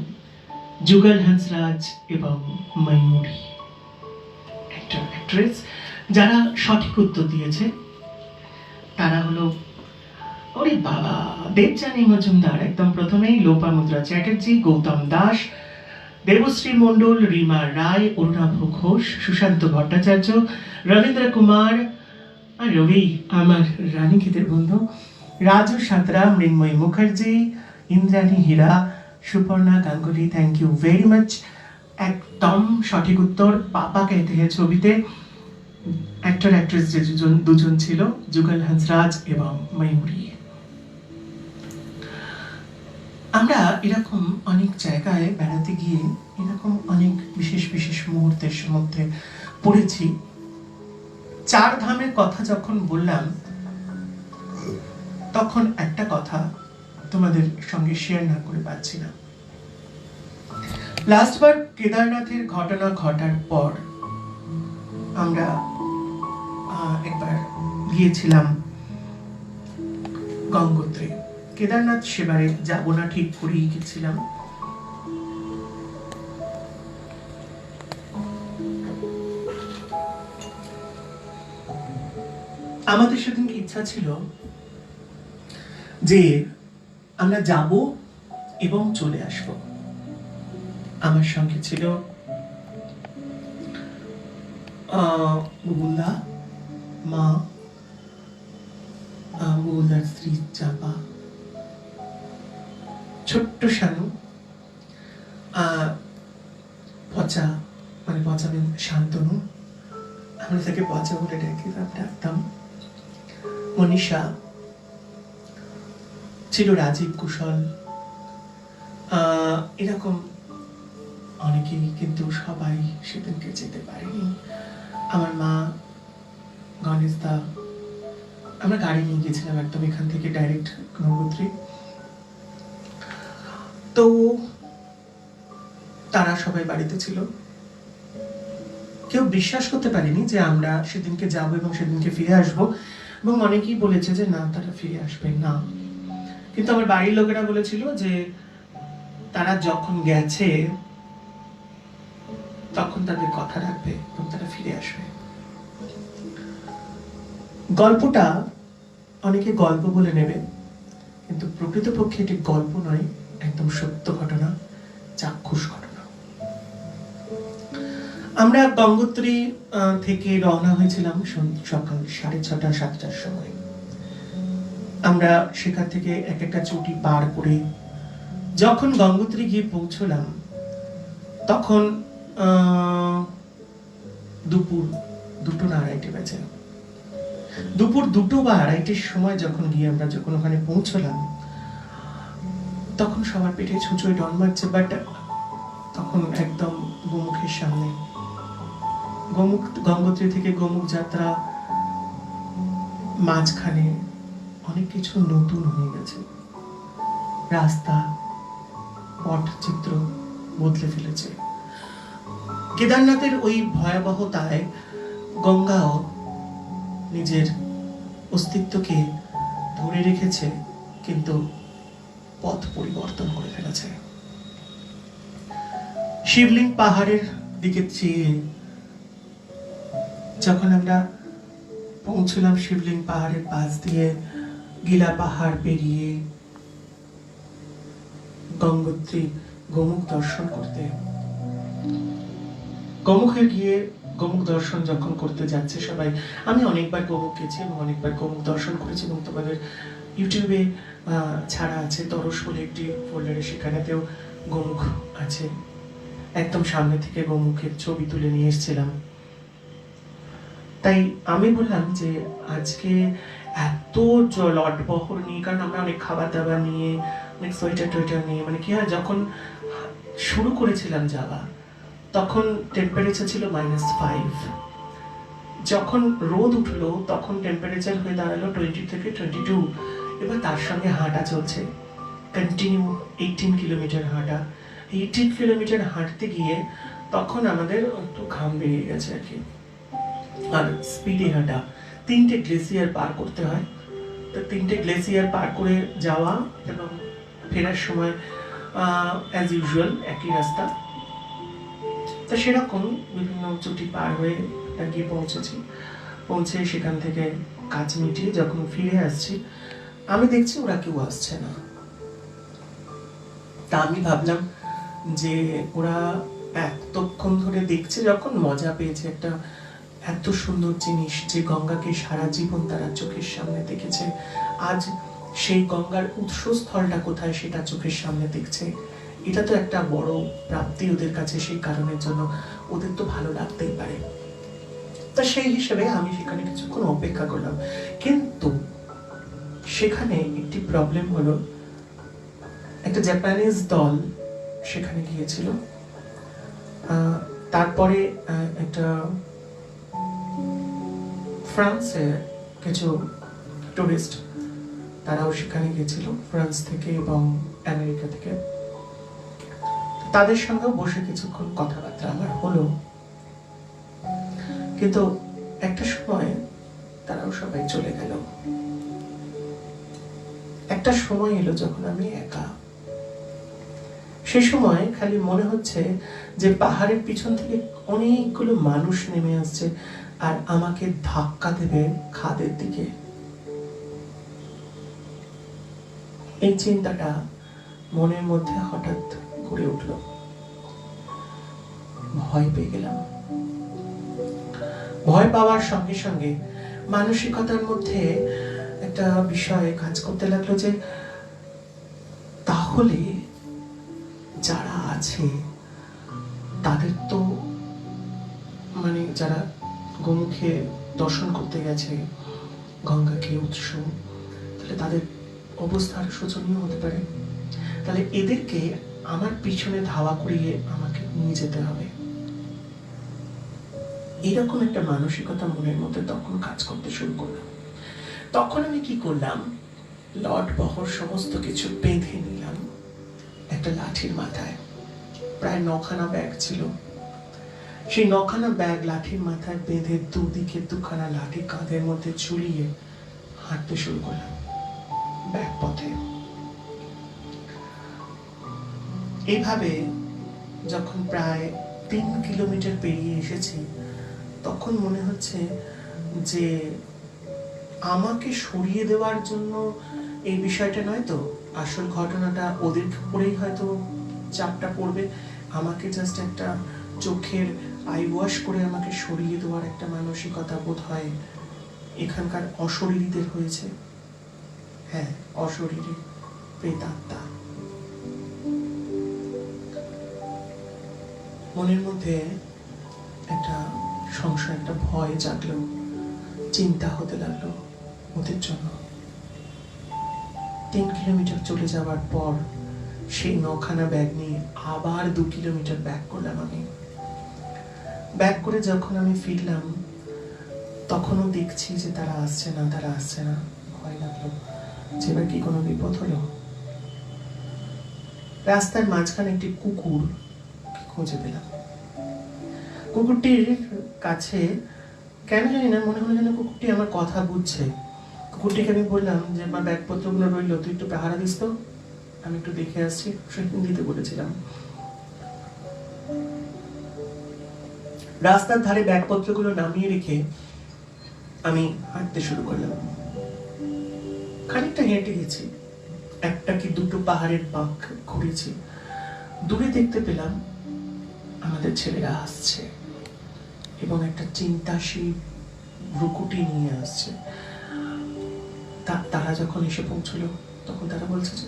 [SPEAKER 2] যুগল হংসরাজ এবং ময়ূরী, অ্যাক্টর অ্যাক্ট্রেস, যারা সঠিক উত্তর দিয়েছে তারা হলো ওরে বাবা দেবযানী মজুমদার একদম প্রথমেই, লোপামুদ্রা চ্যাটার্জি, গৌতম দাস, দেবশ্রী মণ্ডল, রিমা রায়, অরুণাভ ঘোষ, সুশান্ত ভট্টাচার্য, রবীন্দ্র কুমার, আর রবি আমার রানীক্ষেতের বন্ধু, Raju Santra, Mrinmoyee Mukherjee, Indrani Hira, Suparna Ganguly. Thank you very much. একদম সঠিক উত্তর পাপা कहते हैं ছবিতে অ্যাক্টর অ্যাক্ট্রেস যে দুজন ছিল যুগল হংসরাজ এবং ময়ূরী। আমরা এরকম অনেক জায়গায় বেড়াতে গিয়ে এরকম অনেক বিশেষ বিশেষ মুহূর্তের মধ্যে পড়েছি। চার ধামের কথা যখন বললাম তখন একটা কথা তোমাদের সঙ্গে শেয়ার না করে পাচ্ছি না। লাস্টবার কেদারনাথের ঘটনা ঘটার পর আমরা একবার গিয়েছিলাম গঙ্গোত্রী। কেদারনাথ সেবারে যাব না ঠিক করেই গেছিলাম। আমাদের সেদিনকে ইচ্ছা ছিল যে আমরা যাব এবং চলে আসব। আমার সঙ্গে ছিল মুগুলদা, মা, মুগুলদার স্ত্রী চাপা, ছোট্ট শানু, পচা, মানে পচা শান্তনু, আমরা তাকে পচা বলে ডাকতাম, মনীষা ছিল, রাজীব, কুশল, এরকম অনেকেই, কিন্তু সবাই সেদিনকে যেতে পারেনি। আমার মা, গণেশ দা, আমরা গাড়ি নিয়ে গেছিলাম একদম এখান থেকে ডাইরেক্ট গঙ্গোত্রী। তো তারা সবাই বাড়িতে ছিল। কেউ বিশ্বাস করতে পারেনি যে আমরা সেদিনকে যাব এবং সেদিনকে ফিরে আসব, এবং অনেকেই বলেছে যে না, তারা ফিরে আসবে না। কিন্তু আমার বাড়ির লোকেরা বলেছিল যে তারা যখন গেছে তখন তাদের কথা রাখবে এবং তারা ফিরে আসবে। গল্পটা অনেকে গল্প বলে নেবে, কিন্তু প্রকৃতপক্ষে এটি গল্প নয়, একদম সত্য ঘটনা, চাক্ষুষ ঘটনা। আমরা গঙ্গোত্রী থেকে রওনা হয়েছিলাম সকাল 6:30 7টার সময়। আমরা সেখান থেকে এক একটা চটি পার করে যখন গঙ্গোত্রী গিয়ে পৌঁছলাম তখন দুপুর 2টো না 2:30 বাজে। দুপুর 2টো বা 2:30 সময় যখন গিয়ে আমরা যখন ওখানে পৌঁছলাম তখন সবার পেটে ছুঁচোয় ডন মারছে। বাট তখন একদম গোমুখের সামনে, গঙ্গোত্রী থেকে গোমুখ যাত্রা মাঝখানে অনেক কিছু নতুন হয়ে গেছে। রাস্তা, পটচিত্র বদলে ফেলেছে। কেদারনাথের ওই ভয়াবহতায় গঙ্গাও নিজের অস্তিত্বকে ধরে রেখেছে, কিন্তু পথ পরিবর্তন করে ফেলেছে। শিবলিং পাহাড়ের দিকে চেয়ে যখন আমরা পৌঁছলাম শিবলিং পাহাড়ের পাশ দিয়ে, গিলা পাহাড় পেরিয়ে গঙ্গোত্রী গোমুখ দর্শন করতে, গোমুখে গিয়ে গোমুখ দর্শন যখন করতে যাচ্ছে সবাই, আমি অনেকবার গোমুখ গেছি এবং অনেকবার গোমুখ দর্শন করেছি এবং তোমাদের ইউটিউবে ছাড়া আছে, তরস বলে একটি ফোল্ডারে, সেখানেতেও গোমুখ আছে। একদম সামনে থেকে গোমুখের ছবি তুলে নিয়ে এসেছিলাম। তাই আমি বললাম যে আজকে এত লটবহর নিয়ে, কারণ আমরা অনেক খাবার দাবার নিয়ে, অনেক সোয়েটার টোয়েটার নিয়ে, মানে কি হয়, যখন শুরু করেছিলাম যাওয়া তখন টেম্পারেচার ছিল -5। যখন রোদ উঠলো তখন টেম্পারেচার হয়ে দাঁড়ালো 20 থেকে 22। এবার তার সঙ্গে হাঁটা চলছে, কন্টিনিউ 18 কিলোমিটার হাঁটা। 18 কিলোমিটার হাঁটতে গিয়ে তখন আমাদের একটু ঘাম বেরিয়ে গেছে আর কি। আর স্পিডে হাঁটা, 3টে গ্লেসিয়ার পার করতে হয়। তো 3টে গ্লেসিয়ার পার করে যাওয়া এবং ফেরার সময় অ্যাজ ইউজুয়াল একই রাস্তা। তো সেরকম বিভিন্ন চুটি পার হয়ে গিয়ে পৌঁছে সেখান থেকে কাজ মিটিয়ে যখন ফিরে আসছি, আমি দেখছি ওরা কেউ আসছে না। তা আমি ভাবলাম যে ওরা এতক্ষণ ধরে দেখছে, যখন মজা পেয়েছে একটা এত সুন্দর জিনিস, যে গঙ্গাকে সারা জীবন তারা চোখের সামনে দেখেছে, আজ সেই গঙ্গার উৎসস্থলটা কোথায় সেটা চোখের সামনে দেখছে। এটা তো একটা বড় প্রাপ্তি ওদের কাছে, সেই কারণের জন্য ওদের তো ভালো লাগতেই পারে। তা সেই হিসেবে আমি সেখানে কিছুক্ষণ অপেক্ষা করলাম, কিন্তু সেখানে একটি প্রবলেম হলো, একটা জাপানিজ দল সেখানে গিয়েছিল, তারপরে একটা ফ্রান্সের কিছু টুরিস্ট তারাও সেখানে গিয়েছিল, ফ্রান্স থেকে এবং আমেরিকা থেকে। তাদের সঙ্গেও বসে কিছুক্ষণ কথাবার্তা আমার হলো, কিন্তু একটা সময় তারাও সবাই চলে গেল। একটা সময় এলো যখন আমি একা। সে সময় খালি মনে হচ্ছে যে পাহাড়ের পিছন থেকে অনেকগুলো মানুষ নেমে আসছে আর আমাকে ধাক্কা দেবে খাদের দিকে। এই চিন্তাটা মনের মধ্যে হঠাৎ ঘুরে উঠল। ভয় পেয়ে গেলাম। ভয় পাওয়ার সঙ্গে সঙ্গে মানসিকতার মধ্যে একটা বিষয় কাজ করতে লাগলো যে তাহলে যারা আছে তাদের তো মানে যারা গোমুখে দর্শন করতে গেছে গঙ্গাকে উৎস, তাহলে তাদের অবস্থা আরো শোচনীয় হতে পারে। তাহলে এদেরকে আমার পিছনে ধাওয়া করিয়ে আমাকে নিয়ে যেতে হবে। এরকম একটা মানসিকতা মনের মধ্যে তখন কাজ করতে শুরু করলাম। তখন আমি কি করলাম, লট বহর সমস্ত কিছু বেঁধে নিলাম একটা লাঠির মাথায়। প্রায় 9খানা ব্যাগ ছিল। সেই 9খানা ব্যাগ লাঠির মাথায় বেঁধে দুদিকে 2খানা লাঠি কাঁধের মধ্যে ঝুলিয়ে হাঁটতে শুরু করলাম ব্যাগ পথে। এইভাবে যখন প্রায় 3 কিলোমিটার পেরিয়ে এসেছি তখন মনে হচ্ছে যে আমাকে সরিয়ে দেওয়ার জন্য এই বিষয়টা নয় তো, আসল ঘটনাটা ওদের উপরেই হয়তো চাপটা পড়বে। আমাকে জাস্ট একটা চোখের আই ওয়াশ করে আমাকে সরিয়ে দেওয়ার একটা মানসিকতা বোধ হয় এখানকার অশরীরীদের হয়েছে। হ্যাঁ, অশরীরী প্রেতাত্মা। মনের মধ্যে একটা সংশয়, একটা ভয় জাগলো, চিন্তা হতে লাগলো ওদের জন্য। 3 কিলোমিটার চলে যাওয়ার পর সেই 9খানা ব্যাগ নিয়ে আবার 2 কিলোমিটার ব্যাক করলাম আমি। ব্যাক করে যখন আমি ফিরলাম তখনও দেখছি যে তারা আসছে না। ভয় লাগলো যে এবার কি কোনো বিপদ হলো। রাস্তার মাঝখানে একটি কুকুর খুঁজে পেলাম। কুকুরটির কাছে কেন জানি না মনে হলো যেন কুকুরটি আমার কথা বুঝছে। কুকুরটিকে আমি বললাম যে আমার ব্যাগপত্রগুলো রইলো, তুই একটু পাহারা দিস তো, আমি একটু দেখে আসছি। সে হিন্দিতে বলেছিলাম। রাস্তার ধারে ব্যাগপত্রগুলো নামিয়ে রেখে আমি হাঁটতে শুরু করলাম। খানিকটা হেঁটে গেছি, একটা কি দুটো পাহাড়ের পাক ঘুরেছি। দূরে দেখতে পেলাম আমাদের ছেলেরা আসছে এবং একটা চিন্তাশীল ভ্রুকুটি নিয়ে আসছে। তারা যখন এসে পৌঁছলো তখন তারা বলছে যে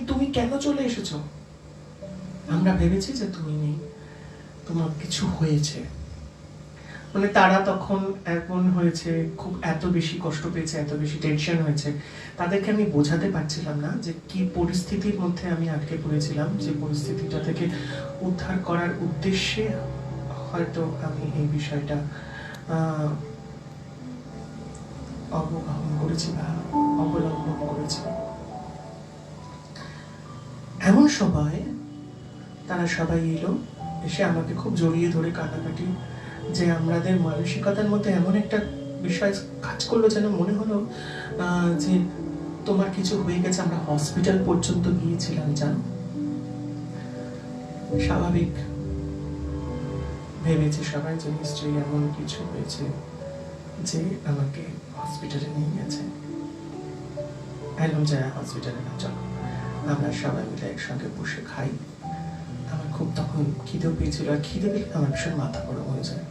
[SPEAKER 2] তুমি কেন চলে এসেছো? আমরা ভেবেছি যে তুমি নেই, তোমার কিছু হয়েছে। মানে তারা তখন এমন হয়েছে, খুব এত বেশি কষ্ট পেয়েছে, এত বেশি টেনশন হয়েছে, তাদেরকে আমি বোঝাতে পারছিলাম না যে কি পরিস্থিতির মধ্যে আমি আটকে পড়েছিলাম। যে পরিস্থিতিটা থেকে উদ্ধার করার উদ্দেশ্যে হয়তো আমি এই বিষয়টা অবগাহন করেছি বা অবলম্বন করেছি। এমন সময় তারা সবাই এলো, এসে আমাকে খুব জড়িয়ে ধরে কান্নাকাটি, যে আমাদের মানসিকতার মধ্যে এমন একটা বিষয় কাজ করলো যেন মনে হলো যে তোমার কিছু হয়ে গেছে। আমরা হসপিটাল পর্যন্ত গিয়েছিলাম জানো। স্বাভাবিক ভেবেছে সবাই যে নিশ্চয়ই এমন কিছু হয়েছে যে আমাকে হসপিটালে নিয়ে গেছে। এলাম যারা হসপিটালে না, চলো আমরা সবাই মিলে একসঙ্গে বসে খাই। আমার খুব তখন খিদেও পেয়েছিল, আর খিদে পেলে আমার ভীষণ মাথা গরম হয়ে যায়।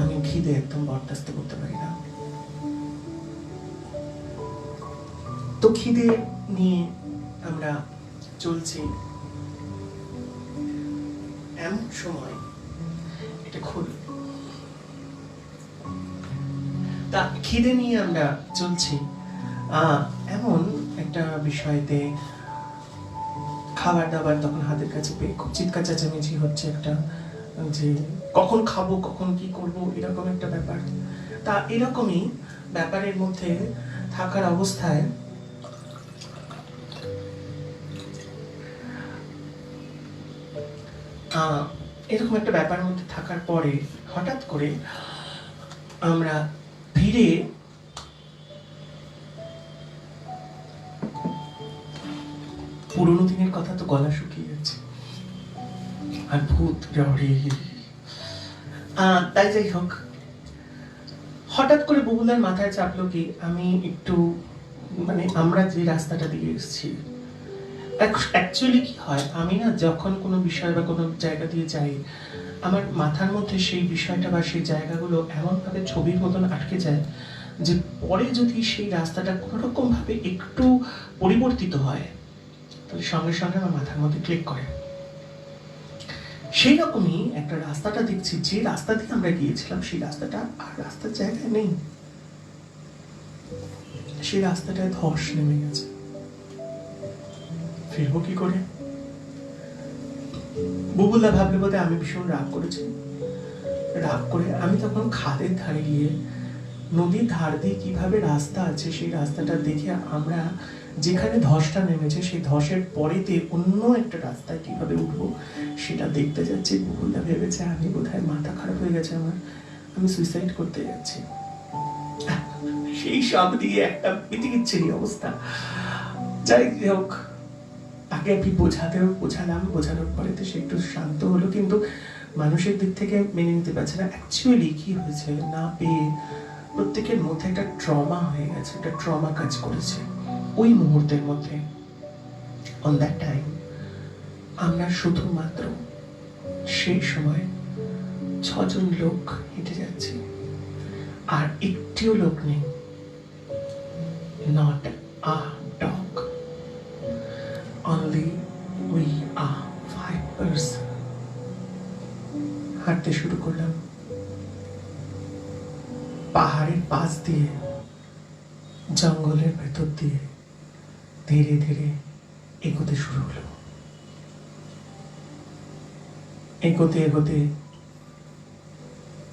[SPEAKER 2] আমি খিদে একদম বরদাস্ত করতে পারি না। তো খিদে নিয়ে আমরা চলছি। এমন সময় এটা খুল তা খিদে নিয়ে আমরা চলছি, এমন একটা বিষয়তে খাবার দাবার তখন হাতের কাছে পেয়ে খুব চিৎকার চেঁচামেচি হচ্ছে একটা, যে কখন খাবো, কখন কি করব, এরকম একটা ব্যাপার। তা এরকমই ব্যাপারের মধ্যে থাকার অবস্থায় এরকম একটা ব্যাপারের মধ্যে থাকার পরে হঠাৎ করে আমরা ফিরে পুরোনো দিনের কথা তো গলা শুকিয়ে যাচ্ছে আর ভূত রে। তাই যাই হোক, হঠাৎ করে বুবুলার মাথায় চাপলো কি আমি একটু মানে আমরা যে রাস্তাটা দিয়ে এসেছি, অ্যাকচুয়ালি কি হয়, আমি না যখন কোনো বিষয় বা কোনো জায়গা দিয়ে যাই আমার মাথার মধ্যে সেই বিষয়টা বা সেই জায়গাগুলো এমনভাবে ছবির মতন আটকে যায় যে পরে যদি সেই রাস্তাটা কোনো রকম ভাবে একটু পরিবর্তিত হয় তাহলে সঙ্গে সঙ্গে আমার মাথার মধ্যে ক্লিক করে। সেই রকমই একটা রাস্তাটা দেখছি, যে রাস্তা দিয়ে আমরা গিয়েছিলাম সেই রাস্তাটা আর রাস্তার জায়গায় নেই, সেই রাস্তাটায় ধস নেমে গেছে। ফিরবো কি করে? বুবুলদা ভাবলে বোধ আমি ভীষণ রাগ করেছি। রাগ করে আমি তখন খাদের ধারে গিয়ে নদীর ধার দিয়ে কিভাবে রাস্তা আছে সেই রাস্তাটা দেখে আমরা যেখানে ধসটা নেমেছে সেই ধসের পরেতে অন্য একটা রাস্তায় কিভাবে উঠবো সেটা দেখতে যাচ্ছি। বুবুলদা ভেবেছে আমি বোধহয় মাথা খারাপ হয়ে গেছে আমার, আমি সুইসাইড করতে যাচ্ছি। সেই সব দিয়ে একটা বিতিকিচ্ছিরি অবস্থা। যাই হোক, তাকে আমি বোঝালাম, বোঝানোর পরে তো সে একটু শান্ত হলো, কিন্তু মানুষের দিক থেকে মেনে নিতে পারছে না অ্যাকচুয়ালি কি হয়েছে না পেয়ে প্রত্যেকের মধ্যে একটা ট্রমা হয়ে গেছে, একটা ট্রমা কাজ করেছে ওই মুহূর্তের মধ্যে। অন দ্যাট টাইম আমরা শুধুমাত্র সেই সময় 6 জন লোক হেঁটে যাচ্ছি, আর একটিও লোক নেই, not a dog, only we are 5 person। হাঁটতে শুরু করলাম পাহাড়ের পাশ দিয়ে, জঙ্গলের ভেতর দিয়ে ধীরে ধীরে এগোতে শুরু হলো। এগোতে এগোতে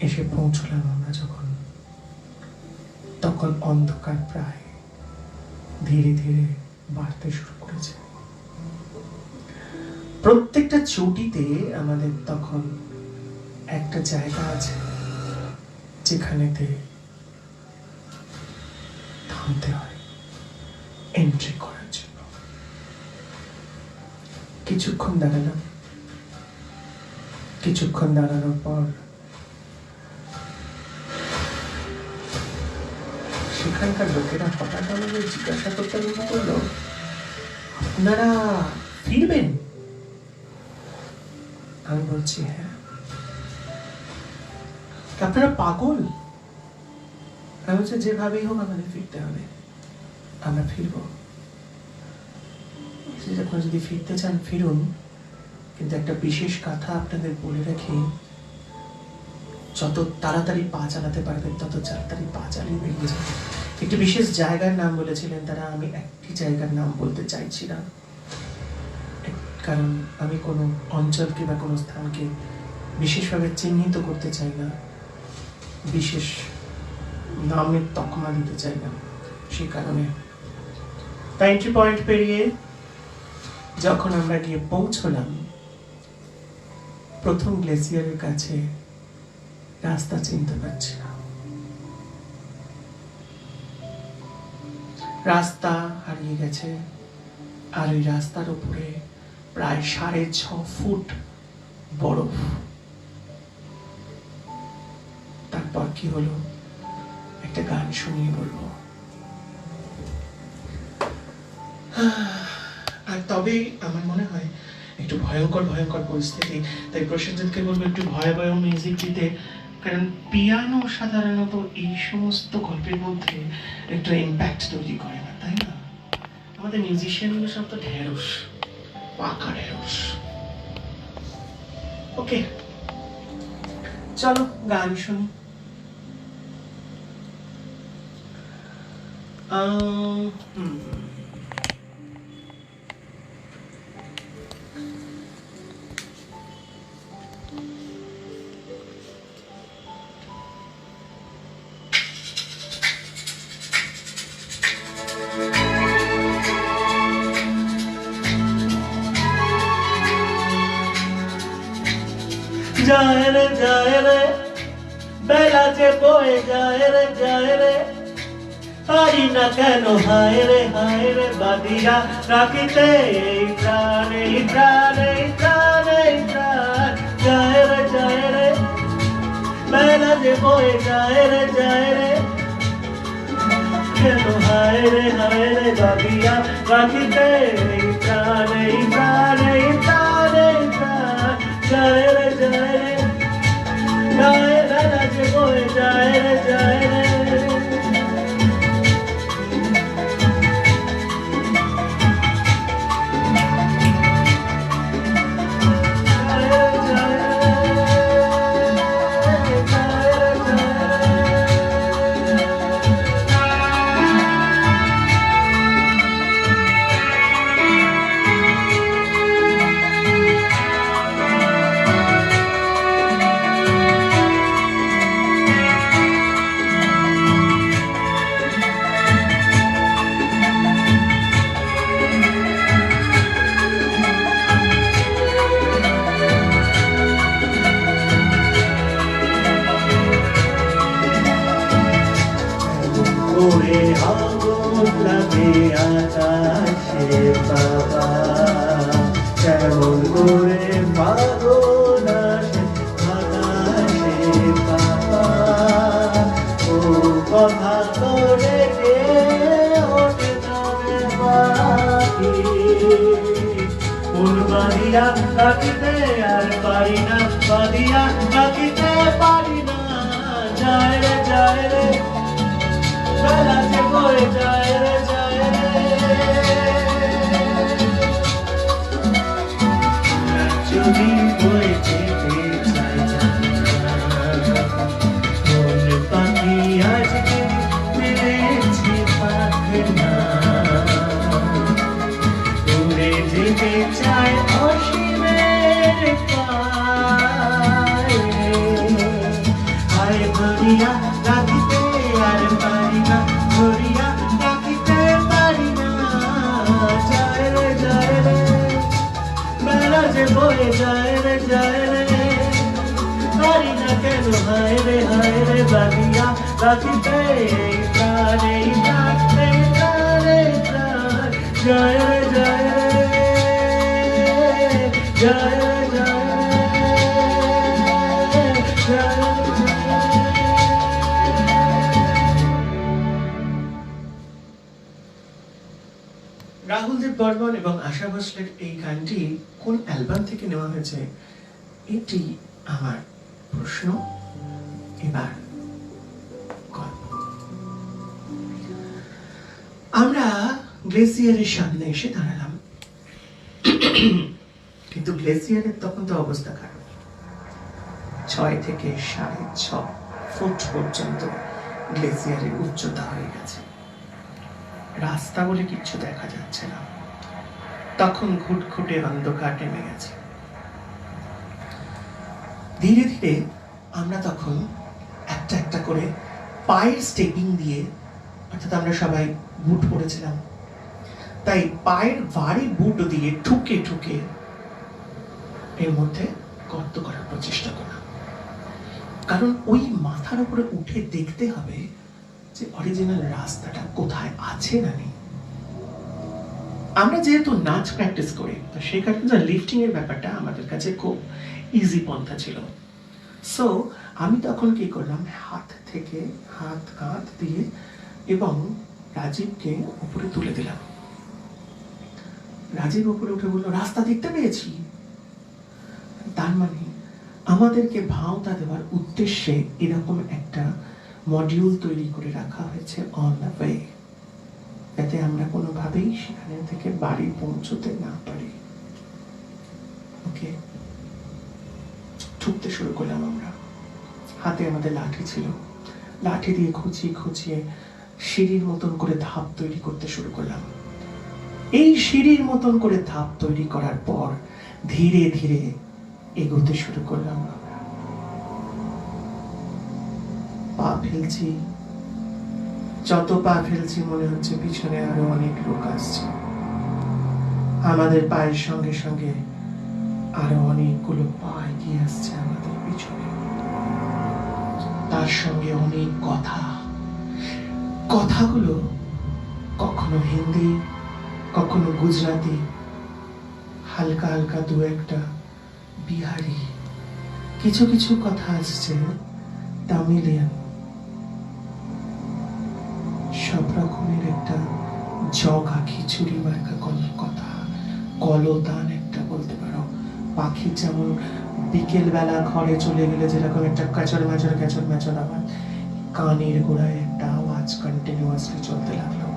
[SPEAKER 2] এসে পৌঁছলাম আমরা যখন, তখন অন্ধকার প্রায় ধীরে ধীরে বাড়তে শুরু করেছে। প্রত্যেকটা চটিতে আমাদের তখন একটা জায়গা আছে যেখানেতে থামতে হয় এন্ট্রি করার জন্য। কিছুক্ষণ দাঁড়ানোর পর সেখানকার লোকেরা হঠাৎ আমাদের জিজ্ঞাসা করতে আরম্ভ করলো, আপনারা ফিরবেন? আমি বলছি হ্যাঁ। আপনারা পাগল? আমি বলছি যেভাবেই হোক আমাদের ফিরতে হবে, আমরা ফিরবো। যখন যদি ফিরতে চান ফিরুন, কিন্তু একটা বিশেষ কথা আপনাদের বলে রাখি, যত তাড়াতাড়ি পা চালাতে পারবেন তত তাড়াতাড়ি পা চালিয়ে বেরিয়ে যাবেন। একটি বিশেষ জায়গার নাম বলেছিলেন তারা, আমি একটি জায়গার নাম বলতে চাইছি না, কারণ আমি কোনো অঞ্চলকে বা কোনো স্থানকে বিশেষভাবে চিহ্নিত করতে চাই না, বিশেষ নামের তকমা দিতে চাই না, সেই কারণে। তাই এন্ট্রি পয়েন্ট পেরিয়ে যখন আমরা গিয়ে পৌঁছলাম প্রথম গ্লেসিয়ারের কাছে, রাস্তা চিনতে পারছি না, রাস্তা হারিয়ে গেছে। আর ওই রাস্তার উপরে প্রায় 6.5 ফুট বরফ। তারপর কি হলো একটা গান শুনিয়ে বলবো। আর তবে আমার মনে হয় একটু ভয়ঙ্কর পরিস্থিতি, তাই প্রসেনজিৎকে বলবো একটু ভয়াবহ মিউজিক দিতে, কারণ পিয়ানো সাধারণত এই সমস্ত গল্পের মধ্যে একটা ইম্প্যাক্ট তৈরি করে না, তাই না? আমাদের মিউজিশিয়ানগুলো সব তো ঢেঁড়স, পাকা ঢেঁড়স। ওকে, চলো গান শুনি। যায় রে বেলা যে বয়ে যায় রে পারি না কেন হায় রে বাঁধিয়া রাখিতে এই প্রাণ এই প্রাণ এই প্রাণ এই প্রাণ যায় রে বেলা যে বয়ে যায় রে কেন হায় রে বাঁধিয়া রাখিতে এই প্রাণ এই প্রাণ এই প্রাণ এই প্রাণ যায় রে বেলা যে বয়ে যায় রে ওরে আগুন লাগে আকাশে বাবা কেমন করে পাগল আসে আকাশে বাবা ও কথা করে কে ওঠে তবে বাকি মন বাঁধিয়া রাখিতে আর পারি না বাঁধিয়া রাখিতে পারি না যায় রে বেলা যে বয়ে যায় রে যদি বয়ে যেতে চাই মন পাখি আজকে পেয়েছে পাখনা উড়ে যেতে চায় অসীমের পায়ে আয় ধরিয়া রাখিতে আর পারি না ধরিয়া রাখিতে পারি না যায় রে বেলা যে বয়ে যায় রে পারি না কেন হায় রে বাঁধিয়া রাখিতে এই প্রাণ এই প্রাণ এই প্রাণ এই প্রাণ যায় রে যায় রে রাহুল দেব বর্মন এবং আশা ভোসলের এই গানটি কোন অ্যালবাম থেকে নেওয়া হয়েছে এটি আমার প্রশ্ন। এবার গল্প। আমরা গ্লেসিয়ারের সামনে এসে দাঁড়ালাম, কিন্তু গ্লেসিয়ারের তখন তো অবস্থা খারাপ। 6 থেকে 6.5 ফুট পর্যন্ত গ্লেসিয়ারের উচ্চতা হয়ে গেছে। রাস্তা বলে কিচ্ছু দেখা যাচ্ছে না। তখন ঘুটঘুটে অন্ধকার নেমে গেছে। ধীরে ধীরে আমরা তখন একটা একটা করে পায়ের স্টেপিং দিয়ে, অর্থাৎ আমরা সবাই বুট পরেছিলাম, তাই পায়ের ভারী বুট দিয়ে ঠুকে ঠুকে এর মধ্যে গর্ত করার প্রচেষ্টা করলাম। কারণ ওই মাথার উপরে উঠে দেখতে হবে যে অরিজিনাল রাস্তাটা কোথায় আছে না নেই। আমরা যেহেতু নাচ প্র্যাকটিস করি, তো সেই কারণে লিফটিং এর ব্যাপারটা আমাদের কাছে খুব ইজি পন্থা ছিল। সো আমি তখন কি করলাম, হাত থেকে হাত কাঁধ দিয়ে এবং রাজীবকে উপরে তুলে দিলাম। রাজীব উপরে উঠে বলল, রাস্তা দেখতে পেয়েছি। তার মানে আমাদেরকে ভাওতা দেওয়ার উদ্দেশ্যে এরকম একটা মডিউল তৈরি করে রাখা হয়েছে অন দ্য ওয়ে, যাতে আমরা কোনোভাবেই সেখানে থেকে বাড়ি পৌঁছতে না পারি। ওকে, ঠুকতে শুরু করলাম আমরা। হাতে আমাদের লাঠি ছিল, লাঠি দিয়ে খুঁচিয়ে খুঁচিয়ে সিঁড়ির মতন করে ধাপ তৈরি করতে শুরু করলাম। এই সিঁড়ির মতন করে ধাপ তৈরি করার পর ধীরে ধীরে এগোতে শুরু করলাম। পা ফেলছি, যত পা ফেলছি মনে হচ্ছে পিছনে আরো অনেক লোক আসছে। আমাদের পায়ের সঙ্গে সঙ্গে আরো অনেকগুলো পা এগিয়ে আসছে আমাদের পিছনে, তার সঙ্গে অনেক কথা। কথাগুলো কখনো হিন্দি, কখনো গুজরাটি, হালকা হালকা দু একটা বিহারি, কিছু কিছু কথা আসছে তামিলিয়ান। সব রকমের একটা জগা খিচুড়ি মার্কা কথা, কলতান একটা বলতে পারো। পাখি যেমন বিকেল বেলা ঘরে চলে গেলে যেরকম একটা কাচর ম্যাচর আওয়াজ, কানের গোড়ায় একটা আওয়াজ কন্টিনিউয়াসলি চলতে লাগলো।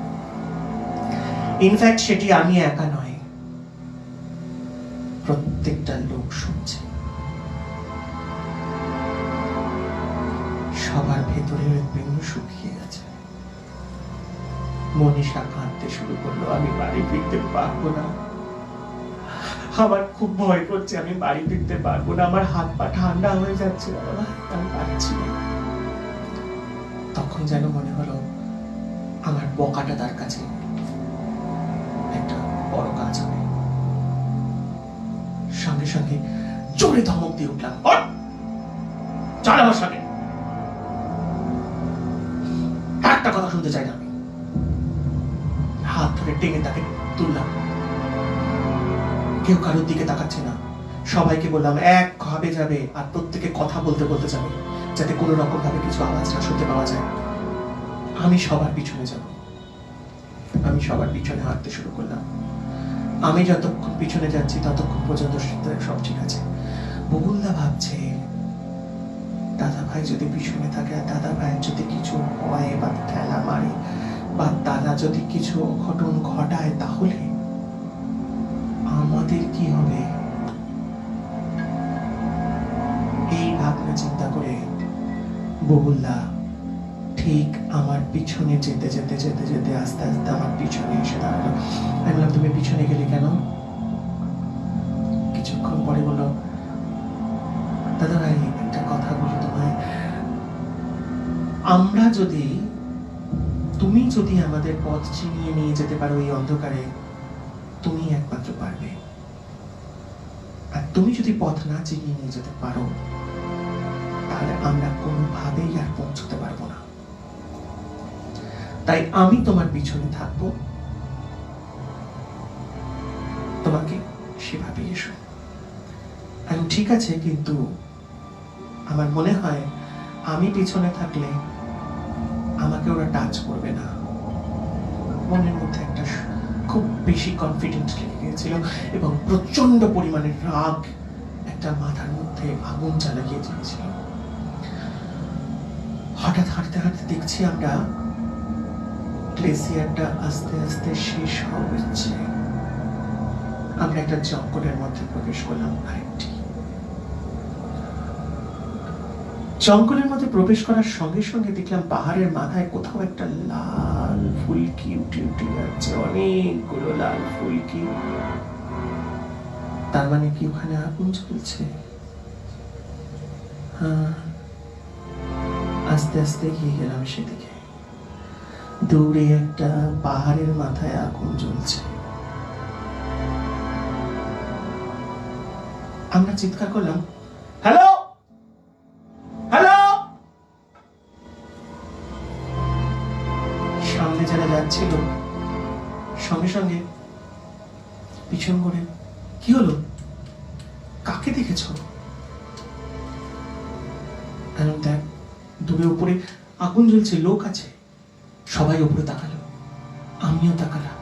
[SPEAKER 2] ইনফ্যাক্ট সেটি আমি একা নয়, প্রত্যেকটা লোক শুনছে। সবার ভেতরে হৃদপিণ্ড শুকিয়ে গেছে। মনীষা কাঁদতে শুরু করলো, আমি বাড়ি ফিরতে পারবো না, আমার খুব ভয় করছে, আমি বাড়ি ফিরতে পারবো না, আমার হাত পা ঠান্ডা হয়ে যাচ্ছে, আমি পারছি না। তখন যেন মনে হলো আমার বকাটা তার কাছে একটা বড় কাজ হবে। সঙ্গে সঙ্গে জোরে ধমক দিয়ে উঠলাম, চল আমার সঙ্গে, একটা কথা শুনতে চাই না। আমি হাত ধরে টেনে তাকে তুললাম। কেউ কারোর দিকে তাকাচ্ছে না, সবাইকে বললাম এক ভাবে যাবে আর প্রত্যেকে কথা বলতে বলতে যাবে, যাতে কোনো রকম ভাবে কিছু আওয়াজ না শুনতে পাওয়া যায়। আমি সবার পিছনে যাব। আমি সবার পিছনে হাঁটতে শুরু করলাম। আমি যতক্ষণ পিছনে যাচ্ছি ততক্ষণ পর্যন্ত সব ঠিক আছে। বকুলদা ভাবছে দাদা ভাই যদি পিছনে থাকে, আর দাদা ভাইয়ের যদি কিছু হয় বা ঠেলা মারে বা দাদা যদি কিছু অঘটন ঘটায়, তাহলে আমাদের কি হবে? এই ভাবনা চিন্তা করে বকুলদা ঠিক আমার পিছনে যেতে যেতে যেতে যেতে আস্তে আস্তে আমার পিছনে এসে দাঁড়ালো। আমি বললাম, তুমি পিছনে গেলে কেন? কিছুক্ষণ পরে বললো, দাদা ভাই একটা কথা বলি তোমায়, আমরা যদি, তুমি যদি আমাদের পথ চিনিয়ে নিয়ে যেতে পারো এই অন্ধকারে, তুমি একমাত্র পারবে। আর তুমি যদি পথ না চিনিয়ে নিয়ে যেতে পারো, তাহলে আমরা কোনোভাবেই আর পৌঁছতে পারবো না। তাই আমি তোমার পিছনে থাকবো, তোমাকে সেভাবে এসো। আমি ঠিক আছে, কিন্তু আমার মনে হয় আমি পিছনে থাকলে আমাকে ওরা টাচ করবে না। মনের মধ্যে একটা খুব বেশি কনফিডেন্স লেগে গিয়েছিল এবং প্রচন্ড পরিমাণের রাগ একটা মাথার মধ্যে আগুন জ্বালিয়ে দিয়েছিল। হঠাৎ হাঁটতে হাঁটতে দেখছি আমরা গ্লেসিয়ারটা আস্তে আস্তে শেষ হচ্ছে। আমরা একটা জঙ্গলের মধ্যে প্রবেশ করলাম। আরেকটি জঙ্গলের মধ্যে প্রবেশ করার সঙ্গে সঙ্গে দেখলাম পাহাড়ের মাথায় কোথাও একটা লাল ফুলকি উঠে উঠে যাচ্ছে, অনেকগুলো লাল ফুলকি। তার মানে কি ওখানে আগুন জ্বলছে? হ্যাঁ, আস্তে আস্তে এগিয়ে গেলাম সেদিকে। দূরে একটা পাহাড়ের মাথায় আগুন জ্বলছে। আমরা চিৎকার করলাম, হ্যালো হ্যালো। সামনে যারা যাচ্ছিল সঙ্গে সঙ্গে পিছন করে, কি হলো, কাকে দেখেছ? দেখ, দূরে উপরে আগুন জ্বলছে, লোক আছে। সবাই উপরে তাকালো, আমিও তাকালাম।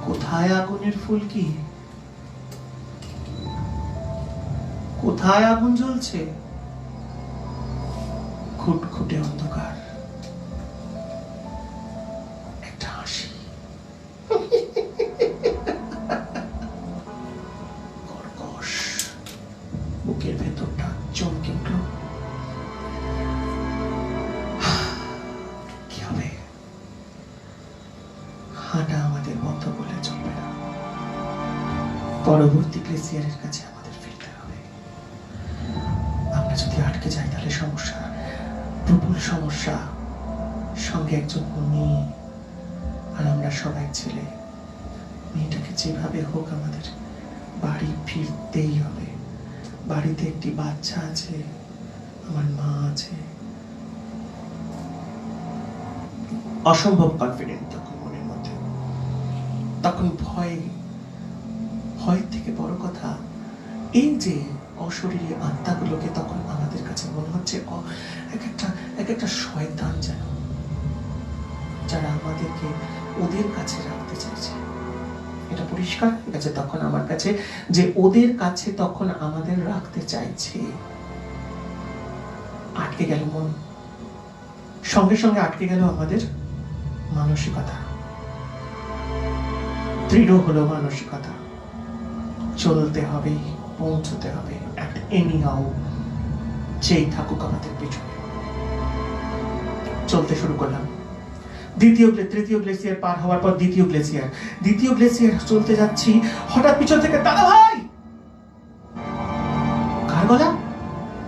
[SPEAKER 2] কোথায় আগুনের ফুলকি? কোথায় আগুন জ্বলছে? খুটখুটে অন্ধকার, একটা হাসি, কর্কশ। বুকের ভেতরটা চমকে উঠল। কি হবে? হাঁটা আমাদের বন্ধ করলে চলবে না। পরবর্তী গ্লেসিয়ারের কাছে আমাদের ফিরতে হবে। আমরা যদি আটকে যাই তাহলে সমস্যা, প্রবল সমস্যা। সঙ্গে একজন মেয়ে, আর আমরা সবাই ছেলে। মেয়েটাকে যেভাবে হোক আমাদের বাড়ি ফিরতেই হবে। বাড়িতে একটি বাচ্চা আছে, আমার মা আছে। অসম্ভব কনফিডেন্ট তখন মনের মধ্যে। তখন ভয় থেকে বড় কথা, এই যে অশরীরী আত্মাগুলোকে তখন আমাদের কাছে মনে হচ্ছে এক একটা শয়তান, যেন যারা আমাদেরকে ওদের কাছে রাখতে চাইছে। এটা পরিষ্কার হয়ে গেছে তখন আমার কাছে যে ওদের কাছে তখন আমাদের রাখতে চাইছে। আটকে গেল মন, সঙ্গে সঙ্গে আটকে গেল আমাদের মানসিকতা, দৃঢ় হলো মানসিকতা। চলতে হবে, পৌঁছতে হবে, একটা এনিহাউ যেই থাকুক আমাদের পেছনে। চলতে শুরু করলাম। তৃতীয় গ্লেসিয়ার পার হওয়ার পর দ্বিতীয় গ্লেসিয়ার চলতে যাচ্ছি, হঠাৎ পিছন থেকে দাদা ভাই! কার গলা?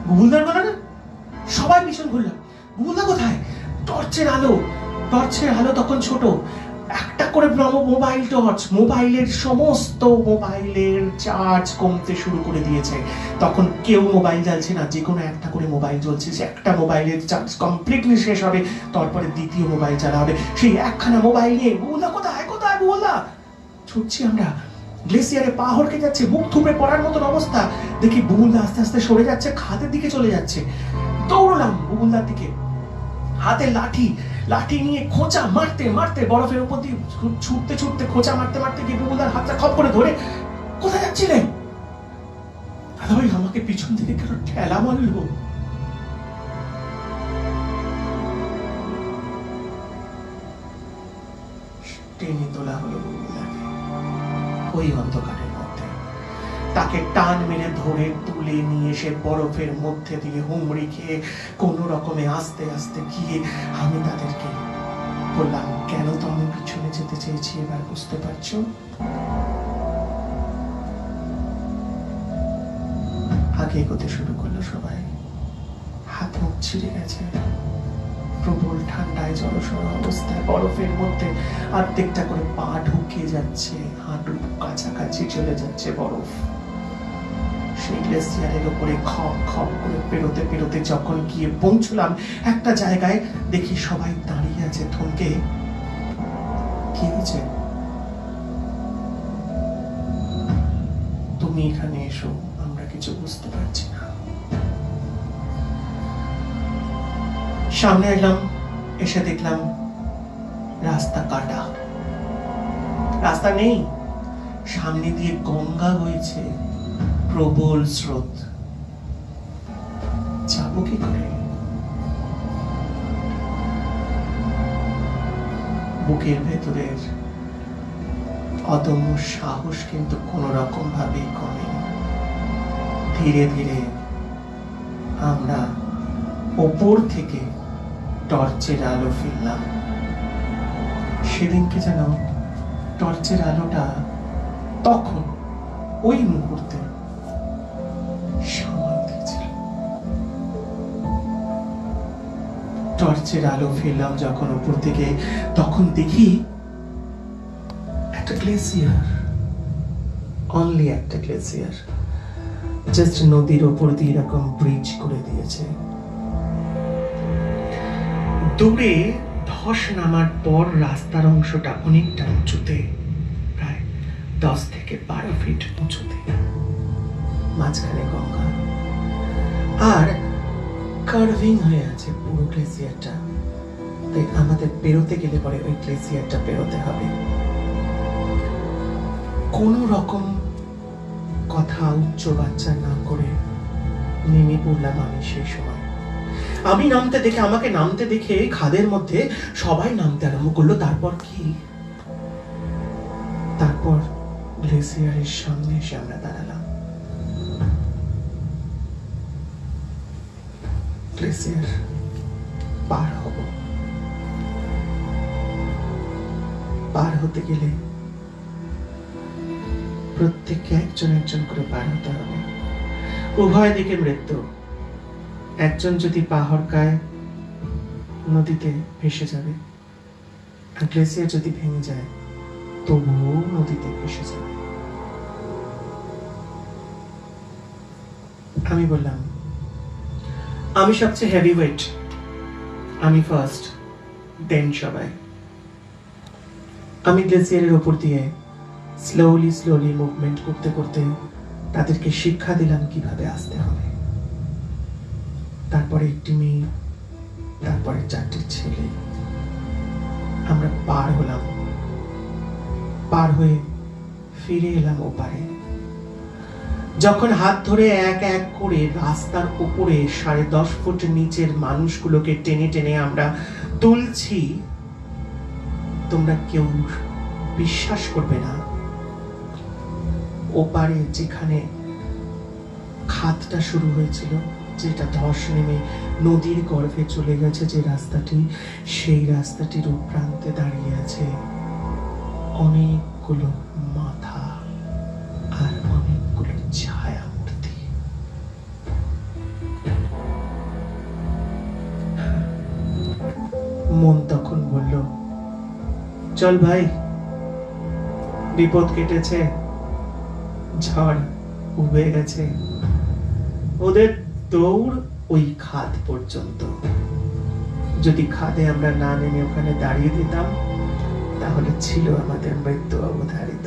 [SPEAKER 2] বুবুলদার গলা না? সবাই পিছন ঘুরলাম। বুবুলদা কোথায়? টর্চের আলো তখন ছোট, একটা করে মোবাইল টর্চ, সমস্ত মোবাইলের চার্জ কমতে শুরু করে দিয়েছে। তখন কেউ মোবাইল জ্বালছে না, যে কোনো একটা করে মোবাইল জ্বলছে। একটা মোবাইলের চার্জ কমপ্লিটলি শেষ হবে, তারপরে দ্বিতীয় মোবাইল জ্বালা হবে। সেই একখানা মোবাইল নিয়ে বুবুলদা কোথায় বুবুলদা! ছুটছি আমরা, গ্লেসিয়ারে পা হড়কে যাচ্ছে, মুখ থুপড়ে পড়ার মতন অবস্থা। দেখি বুবুলদা আস্তে আস্তে সরে যাচ্ছে, খাদের দিকে চলে যাচ্ছে। দৌড়লাম বুবুলদার দিকে, হাতে লাঠি নিয়ে খোঁচা মারতে বরফের উপর দিয়ে ছুটতে খোঁচা মারতে গিয়ে বুবুলদার হাতটা খপ করে ধরে, কোথায় যাচ্ছিলেন? দাদা ভাই, আমাকে পিছন থেকে কেন ঠেলা মারলো। টেনে তোলা হলো বুবুলদাকে ওই অন্ধকারের মধ্যে। তাকে টান মেরে ধরে তুলে নিয়ে এসে বরফের মধ্যে দিয়ে হুমড়ি খেয়ে কোন রকমে আস্তে আস্তে গিয়ে আমি তাদেরকে বললাম, কেন তো আমি পিছনে যেতে চেয়েছি, এবার বুঝতে পারছো? আগে এগোতে শুরু করলো সবাই। হাত মুখ ছিঁড়ে গেছে, প্রবল ঠান্ডায় জড়সড় অবস্থায় বরফের মধ্যে অর্ধেকটা করে পা ঢুকে যাচ্ছে, হাঁটু কাছাকাছি চলে যাচ্ছে বরফ। সেই গ্লেসিয়ারের উপরে খপ করে পেরোতে যখন গিয়ে পৌঁছলাম একটা জায়গায়, দেখি সবাই দাঁড়িয়ে আছে থমকে। কি হয়েছে? তুমি এখানে এসো, আমরা কিছু বুঝতে পারছি না। সামনে এলাম, এসে দেখলাম রাস্তা কাটা, রাস্তা নেই। সামনে দিয়ে গঙ্গা বইছে, প্রবল স্রোত। যাবো কি করে? বুকের ভেতরের অদম্য সাহস কিন্তু কোন রকম ভাবেই কমেনি। ধীরে ধীরে আমরা ওপর থেকে টর্চের আলো ফেললাম। সেদিনকে যেন টর্চের আলোটা তখন ওই মুহূর্তে সামাল দিয়েছিল। টর্চের আলো ফেললাম যখন উপর থেকে, তখন দেখি একটা গ্লেসিয়ার, অনলি একটা গ্লেসিয়ার, জাস্ট নদীর উপর দিয়ে এরকম ব্রিজ করে দিয়েছে। দূরে ধস নামার পর রাস্তার অংশটা অনেকটা উঁচুতে, প্রায় 10 থেকে 12 ফিট উঁচুতে, মাঝখানে গঙ্গা, আর কার্ভিং হয়ে আছে পুরো গ্লেসিয়ারটা। তাই আমাদের পেরোতে গেলে পরে ওই গ্লেসিয়ারটা পেরোতে হবে। কোন রকম কথা উচ্চ বাচ্চা না করে নেমে পড়লাম আমি সেই সময়। আমি আমাকে নামতে দেখে খাদের মধ্যে সবাই নামতে আরম্ভ করলো। তারপর গ্লেসিয়ারের সামনে এসে আমরা দাঁড়ালাম। গ্লেসিয়ার পার হব, পার হতে গেলে প্রত্যেককে একজন করে পার হতে হবে। উভয় দিকে মৃত্যু। একজন যদি পা হড়কায় নদীতে ভেসে যাবে, আর গ্লেসিয়ার যদি ভেঙে যায় তবুও নদীতে ভেসে যাবে। আমি বললাম, আমি সবচেয়ে হেভি ওয়েট, আমি ফার্স্ট, দেন সবাই। আমি গ্লেসিয়ারের ওপর দিয়ে স্লোলি স্লোলি মুভমেন্ট করতে করতে তাদেরকে শিক্ষা দিলাম কিভাবে আসতে হবে। তারপরে একটি মেয়ে, তারপরে 4টি ছেলে। আমরা পার হলাম, পার হয়ে ফিরে এলাম ওপারে। যখন হাত ধরে এক এক করে রাস্তার উপরে 10.5 ফুট নিচের মানুষগুলোকে টেনে টেনে আমরা তুলছি, তোমরা কেউ বিশ্বাস করবে না, ওপারে যেখানে খাতটা শুরু হয়েছিল, যেটা ধস নেমে নদীর গর্ভে চলে গেছে যে রাস্তাটি, সেই রাস্তাটির প্রান্তে দাঁড়িয়ে আছে অনেকগুলো মাথা আর অনেকগুলো ছায়া মূর্তি। মন তখন বলল, চল ভাই, বিপদ কেটেছে, ঝড় উবে গেছে। ওদের দৌড় ওই খাদ পর্যন্ত। যদি খাদে আমরা না নেমে ওখানে দাঁড়িয়ে দিতাম, তাহলে ছিল আমাদের মৃত্যু অবধারিত।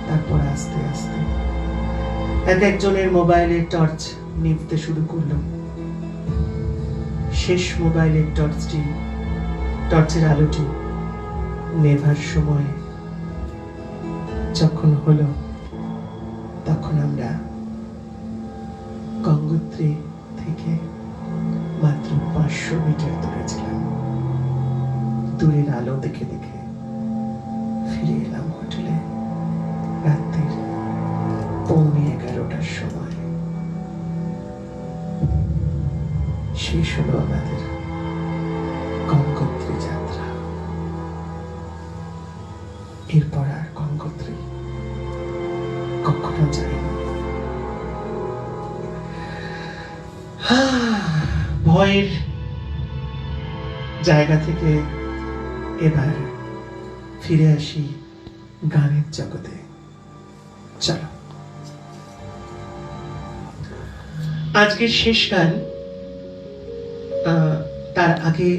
[SPEAKER 2] তারপর আস্তে আস্তে এক একজনের মোবাইলের টর্চ নিভতে শুরু করলো। শেষ মোবাইলের টর্চের আলোটি নেভার সময় যখন হলো, তখন আমরা গঙ্গোত্রী থেকে মাত্র 500 মিটার দূরে ছিলাম। দূরের আলো দেখে দেখে ফিরে এলাম হোটেলে রাত্রির 11:15টার সময়। শেষ হলো আমাদের গঙ্গোত্রী যাত্রা। এরপর আর গঙ্গোত্রী কখনো যাইনি। ভয়ের জায়গা থেকে এবার ফিরে আসি গানের জগতে। চলো, আজকের শেষ গান। তার আগে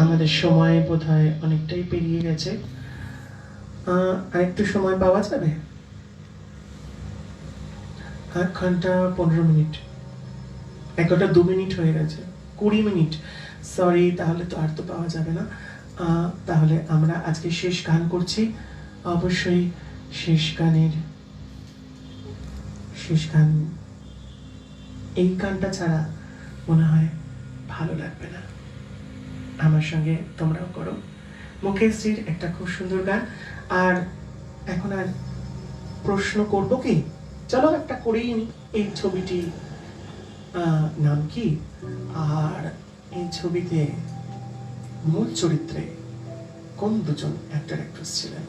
[SPEAKER 2] আমাদের সময় বোধহয় অনেকটাই পেরিয়ে গেছে। আর একটু সময় পাওয়া যাবে? 1 ঘন্টা 15 মিনিট, 1 ঘন্টা 2 মিনিট হয়ে গেছে, 20 মিনিট। সরি, তাহলে তো আর তো পাওয়া যাবে না। তাহলে আমরা আজকে শেষ গান করছি। অবশ্যই শেষ গান, এই গানটা ছাড়া মনে হয় ভালো লাগবে না। আমার সঙ্গে তোমরাও করো। মুকেশজির একটা খুব সুন্দর গান। আর এখন আর প্রশ্ন করব কি? চলো একটা করেই নি। এই ছবিটি নাম কি, আর এই ছবিতে মূল চরিত্রে কোন দুজন অ্যাক্টর অ্যাক্ট্রেস ছিলেন?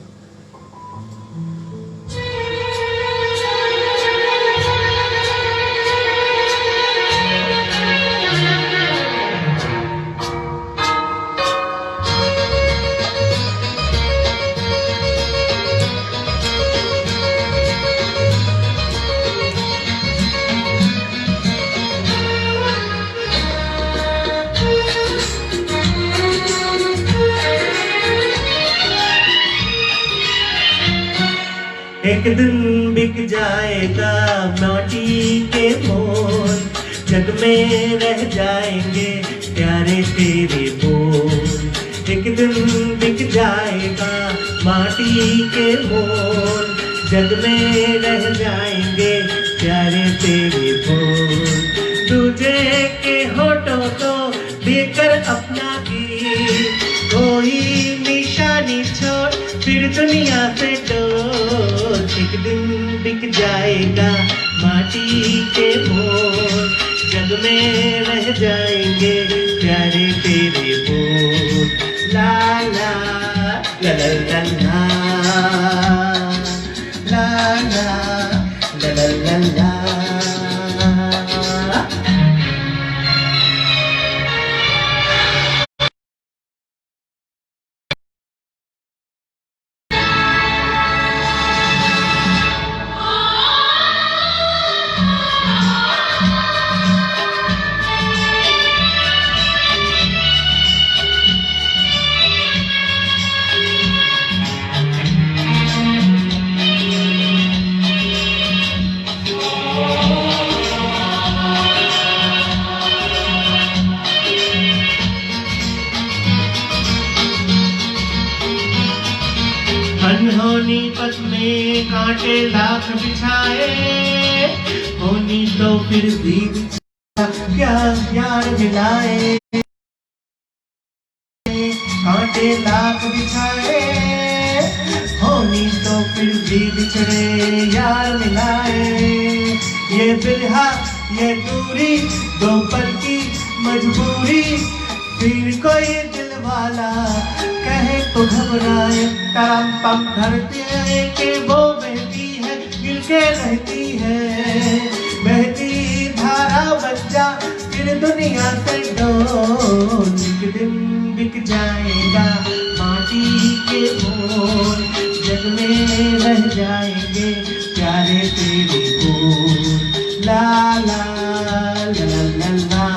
[SPEAKER 2] एक दिन बिक जाएगा माटी के मोल, जग में रह जाएंगे प्यारे तेरे बोल। एक दिन बिक जाएगा माटी के मोल, जग में रह जाएंगे प्यारे तेरे बोल। तुझे के होठों को देकर अपना गीत, कोई निशानी छोड़ फिर दुनिया से डोल। एक दिन बिक जाएगा माटी के मोल, जग में रह जाएंगे प्यारे तेरे बोल। ला ला ला ला ला ला ला ला ला ला ला। होनी पथ में कांटे लाख बिछाए, होनी तो फिर भी क्या यार मिलाए, कांटे लाख बिछाए, होनी तो फिर भी बिछड़े यार मिलाए। ये बिरहा ये दूरी दो पल की मजबूरी, फिर कोई दिल वाला कहे तो घबराए। तरम पम धरती है कि वो बहती है गिर के रहती है, बहती धारा बन जा फिर दुनिया से डोल। एक दिन बिक जाएगा माटी के मोल, जग में रह जाएंगे प्यारे तेरे बोल। ला ला ला ला ला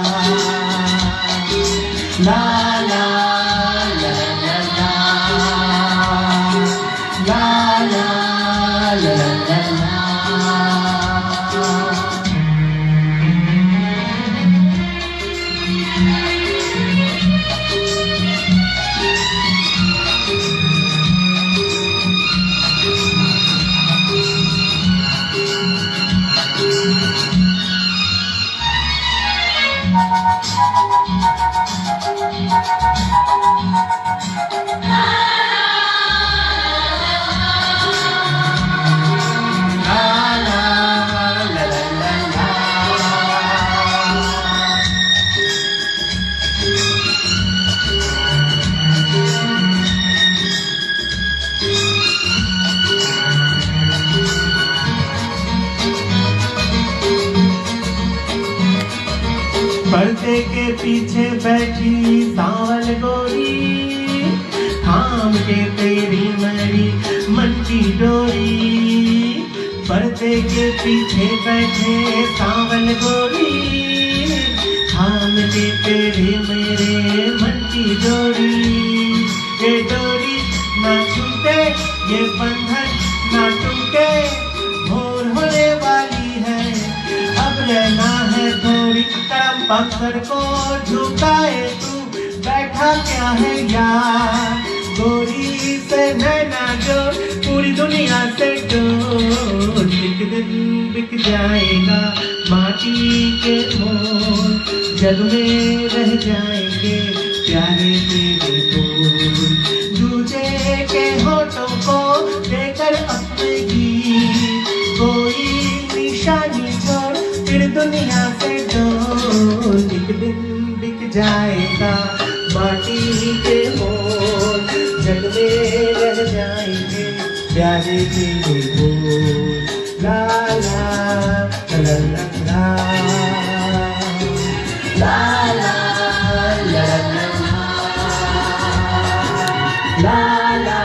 [SPEAKER 2] ला ला ला ला ला ला ला ला। पर्दे के पीछे बैठी सांवल गोरी, थाम के तेरी मरी मन की डोरी। पर्दे के पीछे बैठे सांवल गोरी, थाम के तेरे मेरे मन की डोरी। ये डोरी ना छूटे ये बंधन ना टूटे, भोर होने वाली है अब रहना है थोड़ी। करम पत्थर को झुकाए तू बैठा क्या है यार, गोरी से नैना जोड़ पूरी दुनिया से डोल। एक दिन बिक जाएगा माटी के मोल, जग में रह जाएंगे प्यारे तेरे बोल। दूजे के होठों को देकर अपने गीत, कोई निशानी छोड़ फिर दुनिया से डोल। एक दिन बिक जाएगा माटी के मोल, जग में रह जाएंगे प्यारे तेरे बोल। ला ला ला ला ला ला ला ला ला ला ला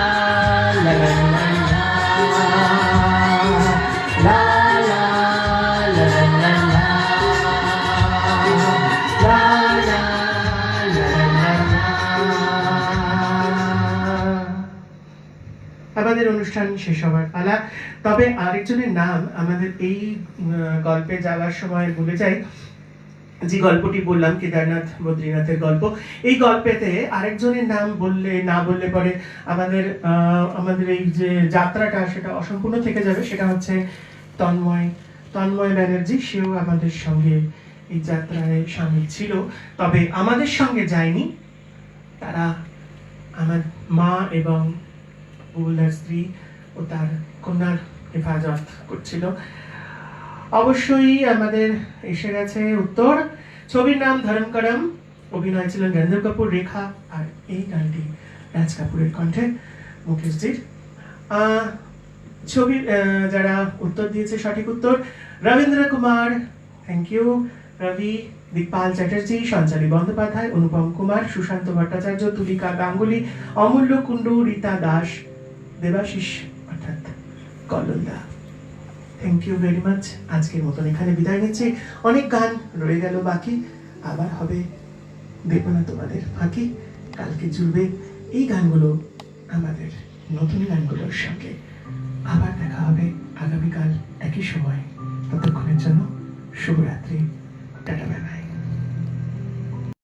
[SPEAKER 2] আমাদের অনুষ্ঠান শেষ হওয়ার পালা। তবে আরেকজনের নাম আমাদের এই গল্পে যাওয়ার সময় ভুলে যাই, যে গল্পটি বললাম কেদারনাথ বদ্রীনাথের গল্প, এই গল্পেতে আরেকজনের নাম না বললে পরে আমাদের এই যে যাত্রাটা সেটা অসম্পূর্ণ থেকে যাবে। সেটা হচ্ছে তন্ময় ব্যানার্জি। সেও আমাদের সঙ্গে এই যাত্রায় সামিল ছিল, তবে আমাদের সঙ্গে যায়নি। তারা আমার মা এবং বুবুলদার স্ত্রী ও তার কন্যার হেফাজত করছিল। অবশ্যই আমাদের এসে গেছে উত্তর। ছবির নাম ধরম করম, অভিনয় ছিলেন রণধর কাপুর, রেখা, আর এই গানটি রাজ কাপুরের কণ্ঠে মুকেশজির। ছবি যারা উত্তর দিয়েছে সঠিক উত্তর: রবীন্দ্র কুমার, থ্যাংক ইউ, রবি, দিকপাল চ্যাটার্জি, সঞ্চালী বন্দ্যোপাধ্যায়, অনুপম কুমার, সুশান্ত ভট্টাচার্য, তুলিকা গাঙ্গুলি, অমূল্য কুণ্ডু, রীতা দাস, দেবাশিস অর্থাৎ কল্লোলদা। Thank you very much. আজকের মতন এখানে বিদায় নিচ্ছি। অনেক গান রয়ে গেল বাকি, আবার হবে দেব না তোমাদের ফাঁকি। কালকে জুড়বে এই গানগুলো আমাদের নতুন গানগুলোর সঙ্গে। আবার দেখা হবে আগামীকাল একই সময়। ততক্ষণের জন্য শুভরাত্রি, টাটা বাই বাই।